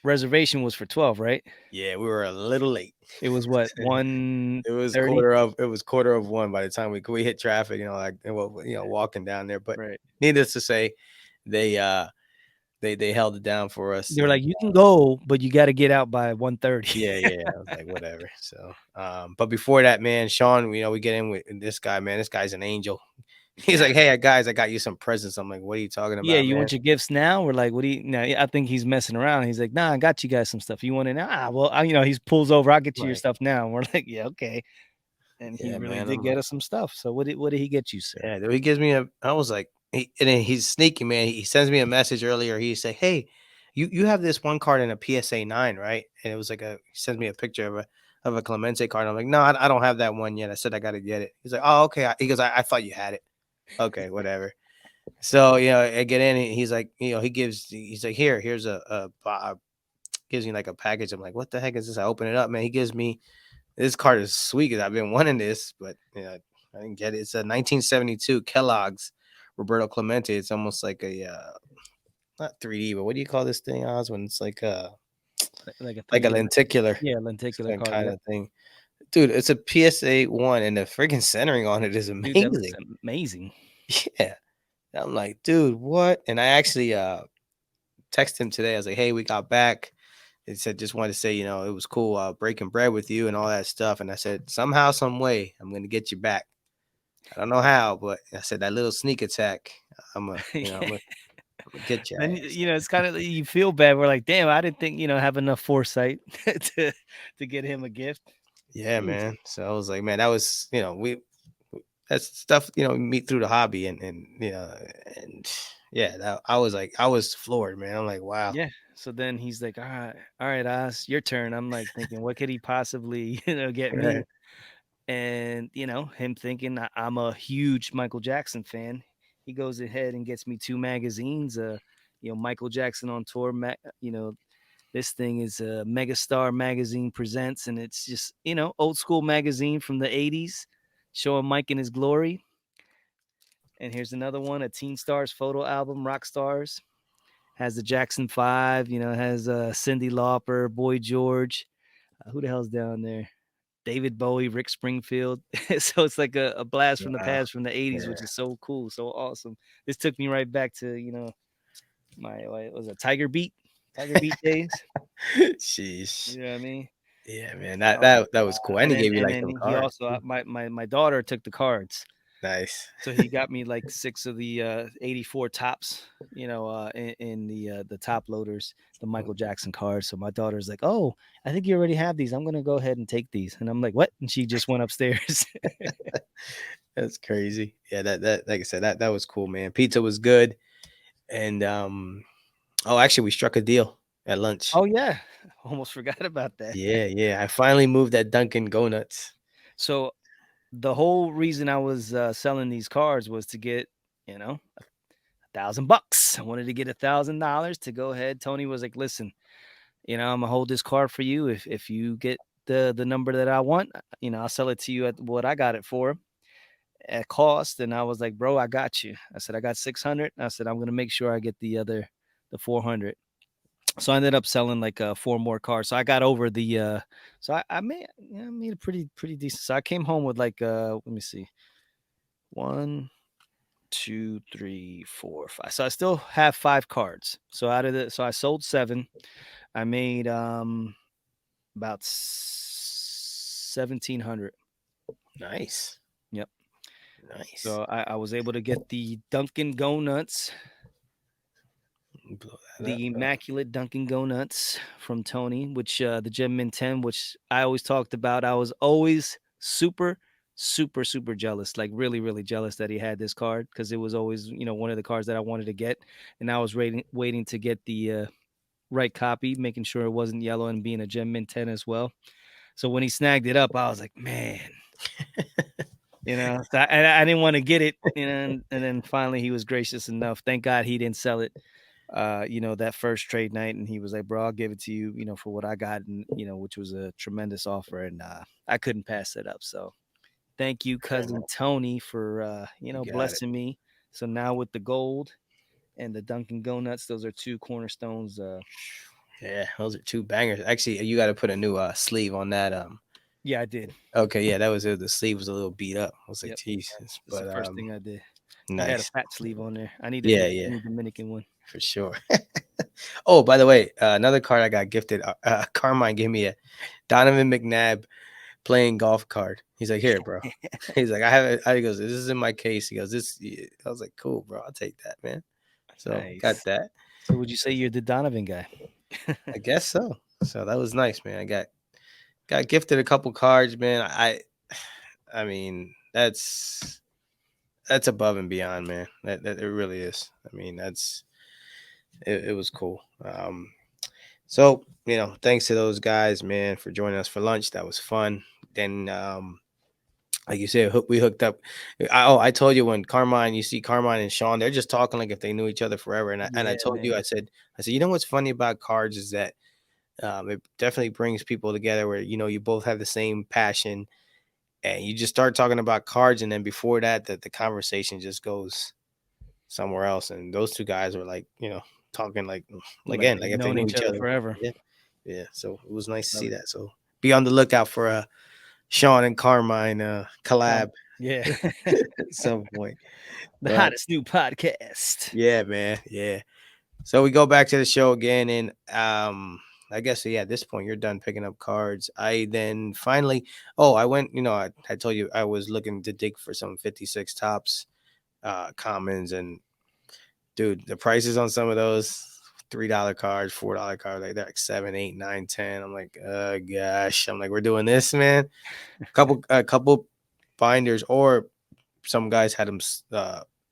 reservation was for 12, right? Yeah, we were a little late. It was what, It was 1:30? quarter of 1 by the time we hit traffic, like, and walking down there, but Right. needless to say, they, they held it down for us, They were and like, "You can go, but you gotta get out by 1:30." yeah, yeah, I was like, "Whatever," so, but before that, man, Sean, we get in with this guy, man, this guy's an angel. He's Yeah. like, "Hey, guys, I got you some presents." I'm like, "What are you talking Yeah, about, "You man?" want your gifts now?" We're like, "What do you?" No, I think he's messing around. He's like, "Nah, I got you guys some stuff. You want it now?" "Ah, well," he pulls over, "I'll get you your Right. stuff now." And we're like, "Yeah, okay." And he Yeah, really man, did I'm get like, us some stuff. So what did he get you, sir? yeah, dude, he gives me a I was like and then he's sneaky, man. He sends me a message earlier. He say, "Hey, you have this one card in a PSA 9, right?" And it was like he sends me a picture of a Clemente card. I'm like, "No, I don't have that one yet." I said I got to get it. He's like, "Oh, okay." He goes, I thought you had it." Okay, whatever. So, I get in and he's like, he's like, here's gives me like a package. I'm like, "What the heck is this?" I open it up, man. He gives me this card is sweet because I've been wanting this, but I didn't get it. It's a 1972 Kellogg's Roberto Clemente. It's almost like a not 3D, but what do you call this thing, Oz? When it's Like a like a 3D lenticular yeah, lenticular card, kind yep. of thing, dude. It's a PSA 1, and the freaking centering on it is Dude, that looks amazing. amazing. Yeah, I'm like, dude, what? And I actually texted him today. I was like, hey, we got back. It said just wanted to say, it was cool breaking bread with you and all that stuff. And I said, somehow, some way, I'm gonna get you back. I don't know how, but I said that little sneak attack. I'm gonna get your Then, ass. it's kinda you feel bad. We're like, "Damn, I didn't think, have enough foresight to get him a gift." Yeah, Jeez. man. So I was like, man, that was that's stuff we meet through the hobby, and yeah, I was like, I was floored, man. I'm like, wow, Yeah. So then he's like, all right, Oz, your turn." I'm like thinking, what could he possibly, get right? me? And, him thinking I'm a huge Michael Jackson fan. He goes ahead and gets me two magazines, Michael Jackson on tour, this thing is a Megastar magazine presents, and it's just, old school magazine from the 80s showing Mike in his glory. And here's another one, a Teen Stars photo album, Rock Stars. Has the Jackson 5, has Cindy Lauper, Boy George. Who the hell's down there? David Bowie, Rick Springfield. So it's like a blast from the Wow, past from the 80s, yeah. which is so cool, so awesome. This took me right back to, my, what was it, Tiger Beat days. Sheesh. You know what I mean? Yeah, man. Oh my That was god. cool, and And he then gave you and like then some he cards also too. my daughter took the cards. Nice. So he got me like 6 of the 84 tops, in the top loaders, the Michael Jackson cards. So my daughter's like, "Oh, I think you already have these. I'm gonna go ahead and take these." And I'm like, "What?" And she just went upstairs. That's crazy. Yeah, that like I said, that was cool, man. Pizza was good, and oh, actually, we struck a deal at lunch. Oh yeah. Almost forgot about that. Yeah, yeah. I finally moved that Dunkin' Go Nuts. So the whole reason I was selling these cards was to get, you know, $1,000. I wanted to get $1,000 to go ahead. Tony was like, "Listen, I'm gonna hold this card for you. If you get the number that I want, I'll sell it to you at what I got it for at cost." And I was like, "Bro, I got you." I said, "I got 600." I said, "I'm gonna make sure I get the 400." So I ended up selling like four more cars. So I got over the so I made yeah, I made a pretty decent. So I came home with like let me see, one, two, three, four, five. So I still have five cards. So so I sold seven. I made about 1,700. Nice. Yep. Nice. So I was able to get the Dunkin' Go Nuts, Blow that up, the bro. immaculate Dunkin' Go Nuts from Tony, which the Gem Mint 10, which I always talked about. I was always super jealous, like really jealous that he had this card because it was always, one of the cards that I wanted to get. And I was waiting to get the right copy, making sure it wasn't yellow and being a Gem Mint 10 as well. So when he snagged it up, I was like, man, so I didn't want to get it, and then finally he was gracious enough. Thank God he didn't sell it, that first trade night, and he was like, "Bro, I'll give it to you, for what I got," and which was a tremendous offer, and I couldn't pass it up. So thank you, cousin Tony, for You got it. blessing me. So now with the gold and the Dunkin' Go Nuts, those are two cornerstones. Yeah, those are two bangers. Actually, you got to put a new sleeve on that. Yeah, I did. Okay, yeah, that was it. The sleeve was a little beat up. I was like, Yep, Jesus, that's the but first thing I did. It had a nice. fat sleeve on there. I need to Yeah, get the yeah, new Dominican one. for sure. Oh, by the way, another card I got gifted. Carmine gave me a Donovan McNabb playing golf card. He's like, here, bro. He's like, I have it. He goes, this is in my case. He goes, this. I was like, cool, bro. I'll take that, man. So got Nice. that. So would you say you're the Donovan guy? I guess so. So that was nice, man. I got gifted a couple cards, man. I mean, that's above and beyond, man. That it really is. I mean, it was cool. So thanks to those guys, man, for joining us for lunch. That was fun. Then, like you said, we hooked up. I told you when Carmine, you see Carmine and Sean, they're just talking like if they knew each other forever. And I Yeah, told you, man. I said, you know what's funny about cards is that it definitely brings people together where you both have the same passion, and you just start talking about cards, and then before that, the conversation just goes somewhere else. And those two guys were like, talking like Like again, they've like if they known knew each each other other. forever. Yeah, yeah. So it was nice to Love see it. that. So be on the lookout for a Sean and Carmine collab Yeah. at some point. The But hottest new podcast. yeah, man, yeah. So we go back to the show again, and I guess yeah. At this point, you're done picking up cards. I then finally, I went. I told you I was looking to dig for some 56 tops, commons, and dude, the prices on some of those $3 cards, $4 cards, like they're like 7, 8, 9, 10. I'm like, gosh. I'm like, we're doing this, man. A couple binders, or some guys had them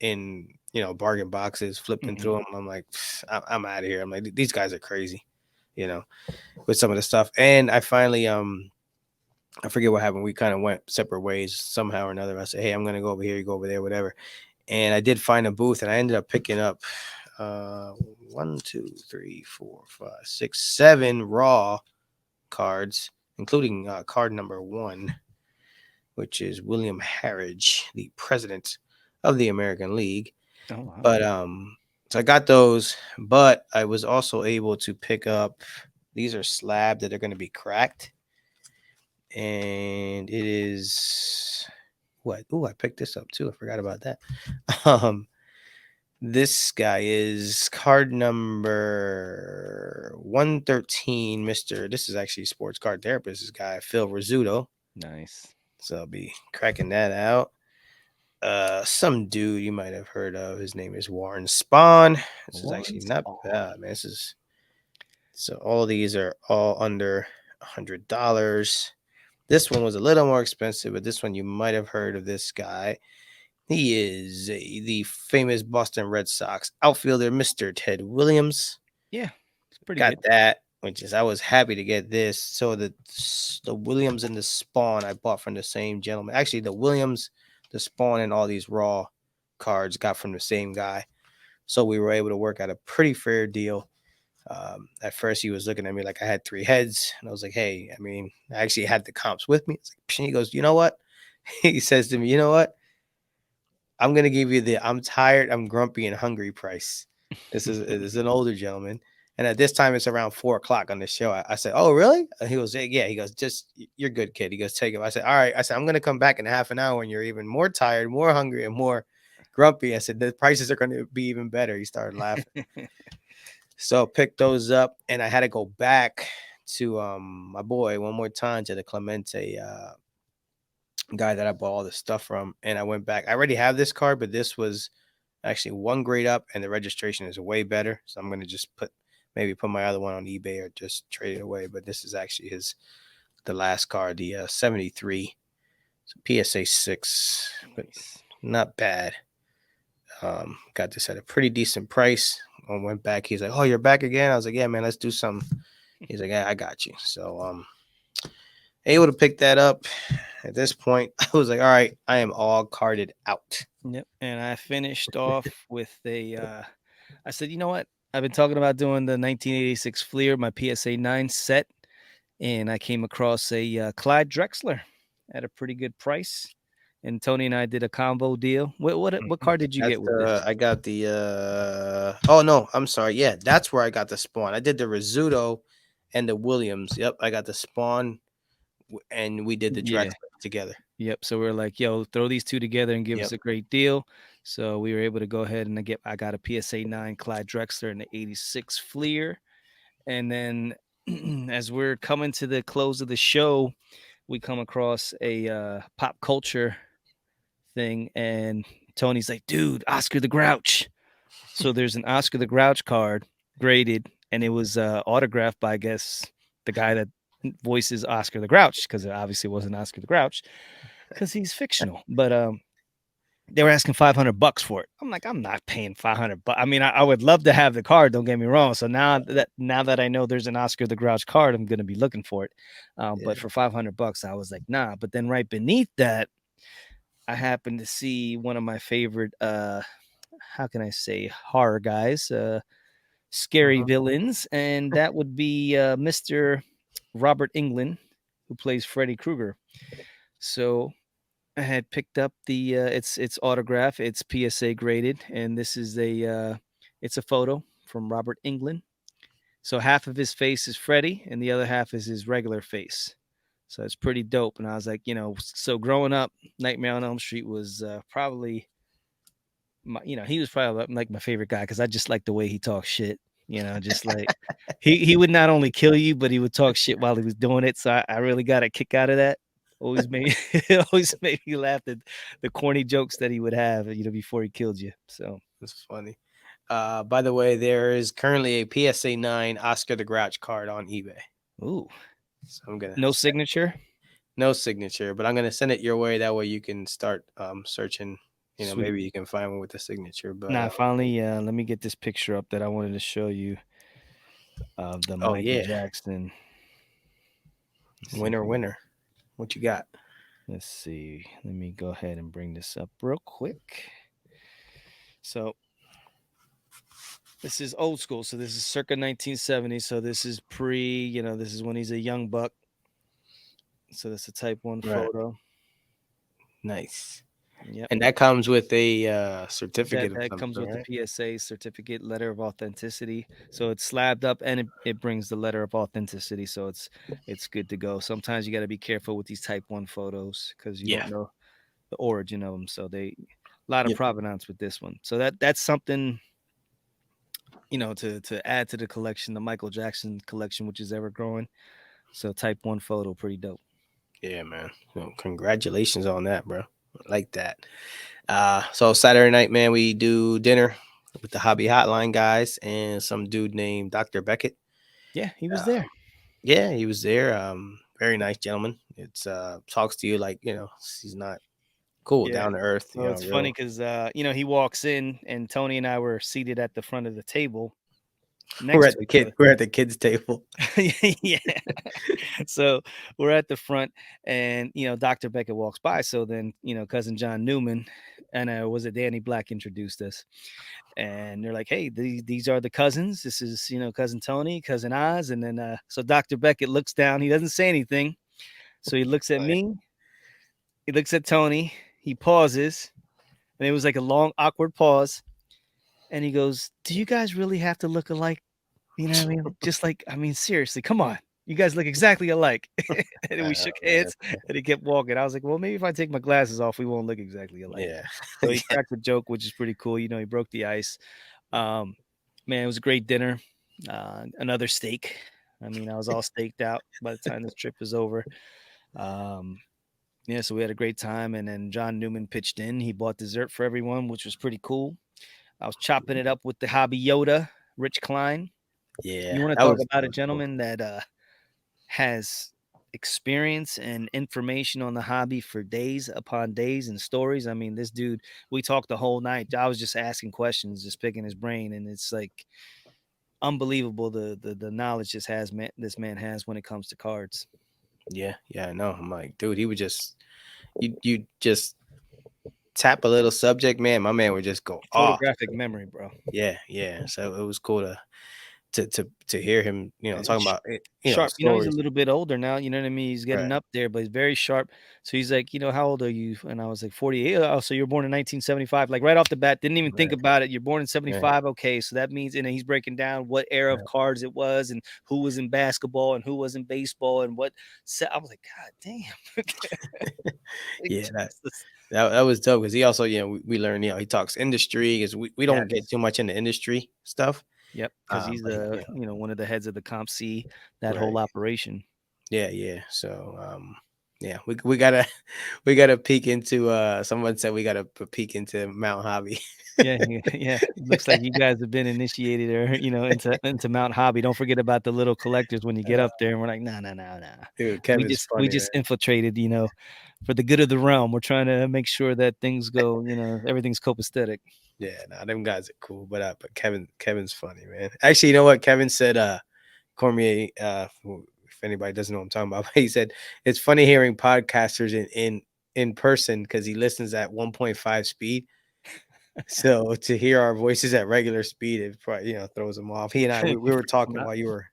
in bargain boxes, flipping Mhm. through them. I'm like, I'm out of here. I'm like, these guys are crazy, you know, with some of the stuff. And I finally I forget what happened. We kind of went separate ways somehow or another. I said, hey, I'm gonna go over here, you go over there, whatever. And I did find a booth, and I ended up picking up uh 1, 2, 3, 4, 5, 6, 7 raw cards, including card number 1, which is William Harridge, the president of the American League. Oh, wow. But so I got those, but I was also able to pick up, these are slab that are going to be cracked, and it is what? Oh, I picked this up too. I forgot about that. Um, this guy is card number 113, Mister. This is actually sports card therapist. This guy Phil Rizzuto. Nice. So I'll be cracking that out. Some dude you might have heard of. His name is Warren Spahn. This is actually Warren not Spawn. bad, man. This is so all these are all under $100. This one was a little more expensive, but this one you might have heard of this guy. He is the famous Boston Red Sox outfielder, Mr. Ted Williams. Yeah, it's pretty Got good. that, which is I was happy to get this. So the Williams and the Spawn I bought from the same gentleman. Actually, the Williams, the Spawn, and all these raw cards got from the same guy. So we were able to work out a pretty fair deal. At first, he was looking at me like I had three heads, and I was like, "Hey, I mean, I actually had the comps with me." It's like, "Psh," he goes, "You know what?" He says to me, "You know what? I'm gonna give you the I'm tired, I'm grumpy and hungry price." This is an older gentleman, and at this time it's around 4 o'clock on the show. I said, "Oh, really?" And he goes, "Yeah." He goes, "Just you're good, kid." He goes, "Take it." I said, "All right." I said, "I'm gonna come back in half an hour when you're even more tired, more hungry, and more grumpy." I said, "The prices are gonna be even better." He started laughing. So picked those up, and I had to go back to my boy one more time to the Clemente guy that I bought all the stuff from, and I went back. I already have this card, but this was actually one grade up, and the registration is way better. So I'm gonna just maybe put my other one on eBay or just trade it away. But this is actually the last card, the 73. It's a PSA 6, but Nice. not bad. Got this at a pretty decent price. I went back. He's like, "Oh, you're back again?" I was like, "Yeah, man, let's do something." He's like, "Yeah, I got you." So able to pick that up. At this point, I was like, "All right, I am all carded out." Yep. And I finished off with I said, you know what? I've been talking about doing the 1986 Fleer, my PSA 9 set, and I came across a Clyde Drexler at a pretty good price. And Tony and I did a combo deal. What Mhm. card did you That's get with the this? I got the oh no, I'm sorry. Yeah, that's where I got the Spawn. I did the Rizzuto and the Williams. Yep, I got the Spawn and we did the Yeah. Drexler together. Yep. So we are like, yo, throw these two together and give us Yep. a great deal. So we were able to go ahead and I got a PSA 9 Clyde Drexler and the 86 Fleer. And then as we're coming to the close of the show, we come across a pop culture thing, and Tony's like, dude, Oscar the Grouch. So there's an Oscar the Grouch card graded, and it was autographed by, I guess, the guy that voices Oscar the Grouch, because it obviously wasn't Oscar the Grouch because he's fictional. But they were asking $500 for it. I'm like, I'm not paying 500 bucks. I mean, I would love to have the card. Don't get me wrong. So now that I know there's an Oscar the Grouch card, I'm gonna be looking for it. But Yeah. for $500, I was like, nah. But then right beneath that, I happened to see one of my favorite, how can I say, horror guys, scary Mhm. villains, and that would be Mr. Robert Englund, who plays Freddy Krueger. So I had picked up it's autograph, it's PSA graded, and this is it's a photo from Robert Englund. So half of his face is Freddy, and the other half is his regular face. So it's pretty dope. And I was like, so growing up, Nightmare on Elm Street was probably he was probably like my favorite guy because I just like the way he talks shit. Just like he would not only kill you, but he would talk shit while he was doing it. So I really got a kick out of that. Always made it always made me laugh at the corny jokes that he would have, before he killed you. So, It's funny. By the way, there is currently a PSA 9 Oscar the Grouch card on eBay. ooh, So I'm gonna no send signature. no signature, but I'm gonna send it your way. That way you can start searching. Sweet. Maybe you can find one with the signature. But Now, finally, let me get this picture up that I wanted to show you of the oh Michael yeah, Jackson. Let's see. winner, winner. What you got? Let's see. Let me go ahead and bring this up real quick. So this is old school. So this is circa 1970. So this is this is when he's a young buck. So that's a type 1 Right, photo. nice. Yep. And that comes with a That certificate of that some comes sort, with the right? PSA certificate, letter of authenticity. So it's slabbed up and it brings the letter of authenticity. So it's good to go. Sometimes you got to be careful with these type 1 photos because you Yeah. don't know the origin of them. So a lot of Yep. provenance with this one. So that's something to add to the collection, the Michael Jackson collection, which is ever growing. So type 1 photo, pretty dope. Yeah, man. Well, congratulations on that, bro. I like that. So Saturday night, man, we do dinner with the Hobby Hotline guys and some dude named Dr. Beckett. Yeah, he was there. Um, yeah, he was there. Very nice gentleman. It's talks to you like, he's not cool, Yeah. down to earth, So it's funny real. because he walks in and Tony and I were seated at the front of the table We're next at to the each kid, other. we're at the kids' table. Yeah. So we're at the front and Dr. Beckett walks by. So then, cousin John Newman and was it Danny Black introduced us, and they're like, "Hey, these are the cousins. This is cousin Tony, cousin Oz," and then so Dr. Beckett looks down. He doesn't say anything, so he looks at Oh, yeah. me. He looks at Tony. He pauses, and it was like a long, awkward pause, and he goes, "Do you guys really have to look alike? You know what I mean? Just like, I mean, seriously, come on. You guys look exactly alike." And then we Oh, shook man. hands, and he kept walking. I was like, "Well, maybe if I take my glasses off, we won't look exactly alike." Yeah. So he cracked a joke, which is pretty cool. He broke the ice. Um, Man, it was a great dinner. Another steak. I mean, I was all staked out by the time this trip was over. Um, yeah, so we had a great time, and then John Newman pitched in. He bought dessert for everyone, which was pretty cool. I was chopping it up with the hobby Yoda, Rich Klein. Yeah, You want to that talk was about that a was cool. gentleman that has experience and information on the hobby for days upon days and stories. I mean, this dude, we talked the whole night. I was just asking questions, just picking his brain, and it's like unbelievable the knowledge this man has when it comes to cards. Yeah, yeah, I know. I'm like, dude, he would just you just tap a little subject, man. My man would just go off. Photographic memory, bro. Yeah, yeah. So it was cool to hear him, And talking about it, sharp. He's a stories. little bit older now. You know what I mean. He's getting Right, up there, but he's very sharp. So he's like, how old are you? And I was like 48. Oh, so you're born in 1975. Like right off the bat, didn't even think right, about it. You're born in right, 75. Okay, so that means, and then he's breaking down what era of right. cards it was, and who was in basketball, and who was in baseball, and what. I was like, God damn, like Yeah, Jesus. that was dope because he also, we learned, he talks industry because we don't get Yes. too much into industry stuff. Yep. Because he's But one of the heads of the Comp C, that right. whole operation. Yeah, yeah. So, yeah, we gotta we gotta peek into. Someone said we gotta peek into Mount Hobby. Yeah, yeah, yeah. It looks like you guys have been initiated or, into Mount Hobby. Don't forget about the little collectors when you get Uh, up there, and we're like, "No, no, no, no." Dude, We Kevin's just we funny, man. just infiltrated, for the good of the realm. We're trying to make sure that things go, everything's copacetic. Yeah, nah, them guys are cool, but Kevin's funny, man. Actually, you know what Kevin said? Cormier. If anybody doesn't know what I'm talking about, he said it's funny hearing podcasters in person because he listens at 1.5 speed. So to hear our voices at regular speed, it probably throws him off. He and I we were Freaks 'em talking out. while you were,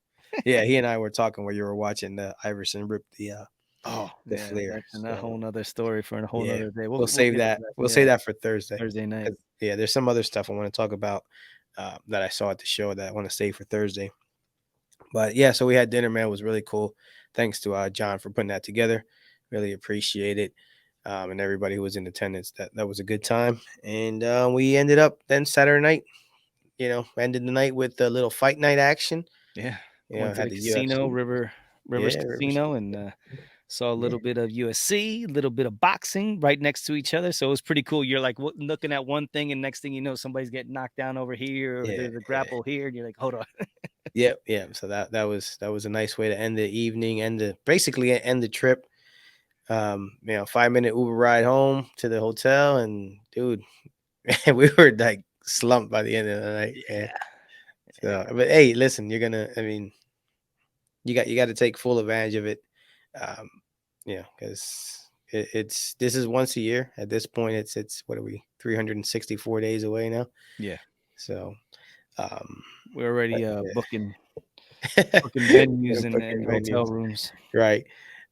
yeah, he and I were talking while you were watching the Iverson rip Oh, the yeah, flare. that's a So whole 'nother story for a whole yeah, 'nother day. we'll We'll save get to that. that, We'll yeah, save that for Thursday. Thursday night. 'Cause, yeah, there's some other stuff I want to talk about that I saw at the show that I want to save for Thursday. But yeah, so we had dinner, man. It was really cool. Thanks to John for putting that together. Really appreciate it. And everybody who was in attendance. That was a good time. And we ended up then Saturday night. Ended the night with a little fight night action. Yeah. Went to Had the the casino, UFC. Rivers Yeah, Rivers. Casino, and, saw a Yeah, little bit of USC, a little bit of boxing right next to each other, so it was pretty cool. You're, like, looking at one thing, and next thing you know, somebody's getting knocked down over here, or yeah, there's a yeah. grapple here, and you're like, "Hold on." Yep, yeah. So that was a nice way to end the evening, basically end the trip. 5-minute Uber ride home to the hotel, and dude, we were like slumped by the end of the night, man. Yeah, So, but hey, listen, I mean, you got to take full advantage of it. Um, because this is once a year. At this point, it's what are we 364 days away now. yeah. So, um, We're already, yeah. booking venues and Booking hotel venues, rooms. right?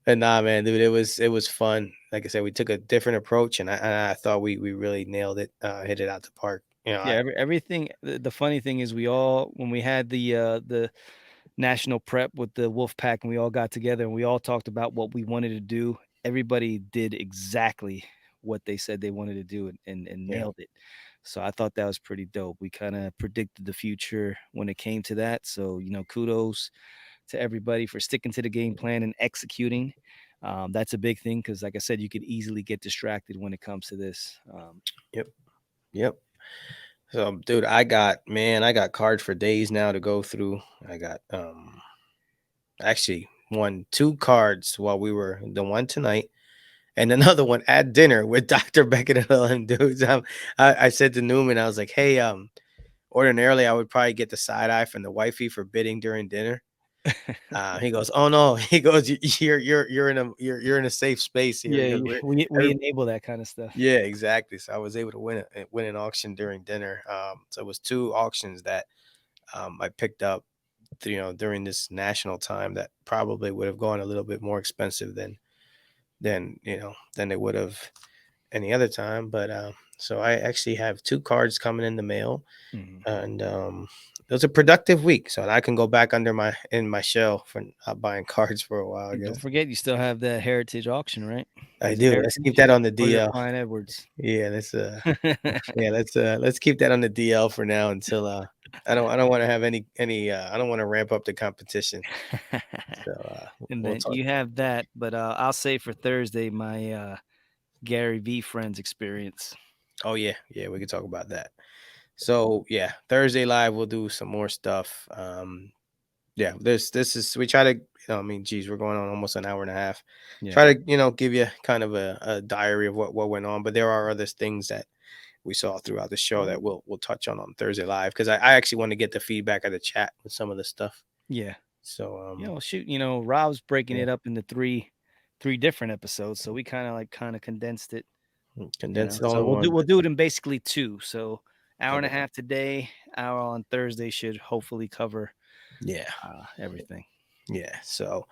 But nah, man, dude, it was fun. Like I said, we took a different approach, and I thought we really nailed it. Hit it out the park. Yeah, everything the funny thing is we all when we had the national prep with the wolf pack and we all got together and we all talked about what we wanted to do, everybody did exactly what they said they wanted to do and Yeah, nailed it. So I thought that was pretty dope. We kind of predicted the future when it came to that. So, kudos to everybody for sticking to the game plan and executing. That's a big thing because, like I said, you could easily get distracted when it comes to this. yep, yep. So, dude, I got cards for days now to go through. I got actually won two cards while we were the one tonight and another one at dinner with Dr. Beckett and all them dudes. I said to Newman, I was like, hey, ordinarily I would probably get the side eye from the wifey for bidding during dinner. He goes, "Oh no," he goes, you're in a safe space here." He Yeah, goes, "We're we every." enable that kinda stuff. Yeah, exactly. So I was able to win an auction during dinner. So it was two auctions that I picked up, during this national time that probably would have gone a little bit more expensive than it would have any other time. But so I actually have two cards coming in the mail, Mhm. and it was a productive week. So I can go back under my shell for not buying cards for a while, I And don't guess. forget you still have that Heritage auction, right? I Is it do. Let's keep Heritage? that on the Or you're DL. Fine Edwards? Yeah, yeah, let's keep that on the DL for now until I don't want to have any I don't want to ramp up the competition. So And we'll then talk. you have that, but, I'll say for Thursday, my, Gary V friends experience. Oh yeah, yeah, we can talk about that. So yeah, Thursday live we'll do some more stuff. Yeah, this is we try to, I mean, geez, we're going on almost an hour and a half. Yeah. Try to, give you kind of a diary of what went on, but there are other things that we saw throughout the show that we'll touch on Thursday live, because I actually want to get the feedback of the chat with some of the stuff. Yeah. So Shoot, Rob's breaking yeah, it up into 3 different episodes, so we kinda condensed it, condense it all so in one. we'll do it in basically 2, so hour and a Okay. half today, hour on Thursday should hopefully cover, Yeah, everything. yeah. So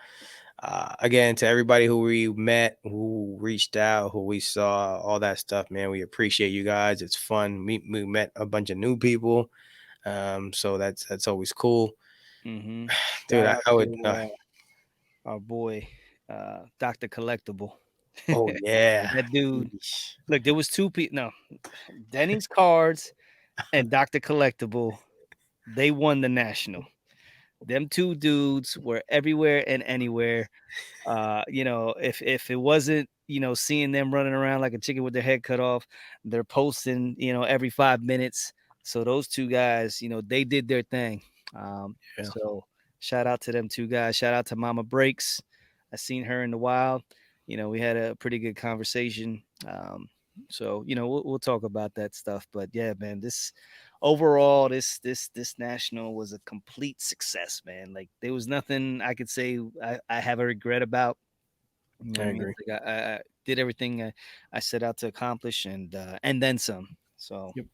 again, to everybody who we met, who reached out, who we saw, all that stuff, man, we appreciate you guys. It's fun. We met a bunch of new people. So that's always cool. Mhm. Dude, Shout I, out I would to, our boy, Doctor Collectible. oh yeah. That dude, Yeesh. look, there was 2 people. No, Denny's Cards and Doctor Collectible, they won the national. Them 2 dudes were everywhere and anywhere. If it wasn't, seeing them running around like a chicken with their head cut off, they're posting, every 5 minutes. So those 2 guys, they did their thing. Yeah. So shout out to them 2 guys. Shout out to Mama Breaks. I seen her in the wild. We had a pretty good conversation. So we'll talk about that stuff. But yeah, man, this overall, this national was a complete success, man. Like there was nothing I could say I have a regret about. You know I what I mean? agree. Like I did everything I set out to accomplish, and then some. So Yep.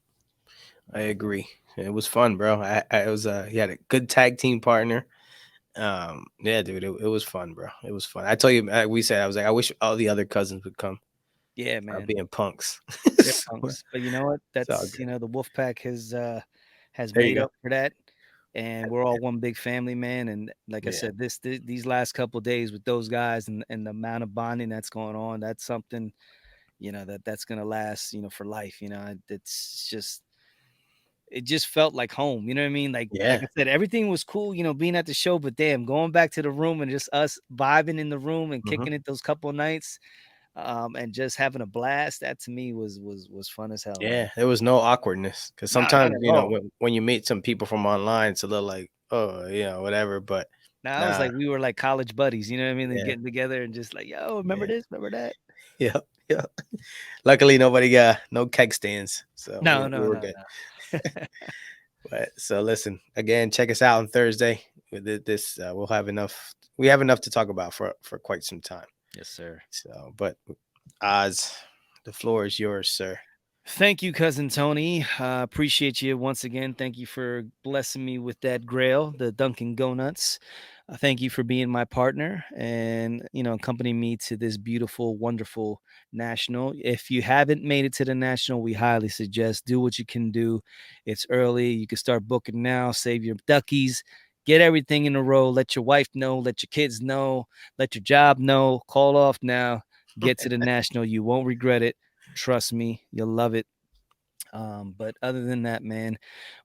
I uh, agree. It was fun, bro. I was he had a good tag team partner. Yeah, dude, it was fun, bro. It was fun. I told you, we said, I was like, I wish all the other cousins would come. yeah, Start man, being punks. they're So, punks. But you know what? it's all That's good. the Wolf Pack has There you made go. up for that, and we're all one big family, man. And like I Yeah. said, these last couple days with those guys and the amount of bonding that's going on, that's something that's gonna last for life. It's just it just felt like home. You know what I mean? Like Yeah. I said, everything was cool, being at the show, but damn, going back to the room and just us vibing in the room and Mhm. kicking it those couple nights, and just having a blast. That to me was fun as hell, man. Yeah, there was no awkwardness, because Nah, none sometimes, at all. when you meet some people from online, it's a little like, "Oh, whatever," but Now it was nah, like we were like college buddies. You know what I mean? And yeah, getting together and just like, yo, remember yeah, this? Remember that? yeah, yeah. Luckily, nobody got no keg stands, so we No, we no, were no, good. no. But so listen, again, check us out on Thursday. With this, we have enough to talk about for quite some time. Yes, sir. So, but Oz, the floor is yours, sir. Thank you, cousin Tony. Appreciate you once again. Thank you for blessing me with that grail, the Dunkin' Go Nuts. Thank you for being my partner and accompanying me to this beautiful, wonderful national. If you haven't made it to the national, we highly suggest do what you can do. It's early. You can start booking now. Save your duckies. Get everything in a row. Let your wife know. Let your kids know. Let your job know. Call off now. Get to the national. You won't regret it. Trust me, you'll love it. But other than that, man,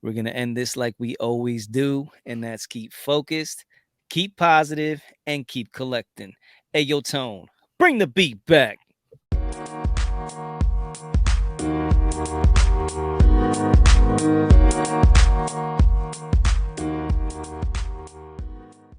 we're gonna end this like we always do, and that's keep focused, keep positive, and keep collecting. Hey, yo, Tone, bring the beat back.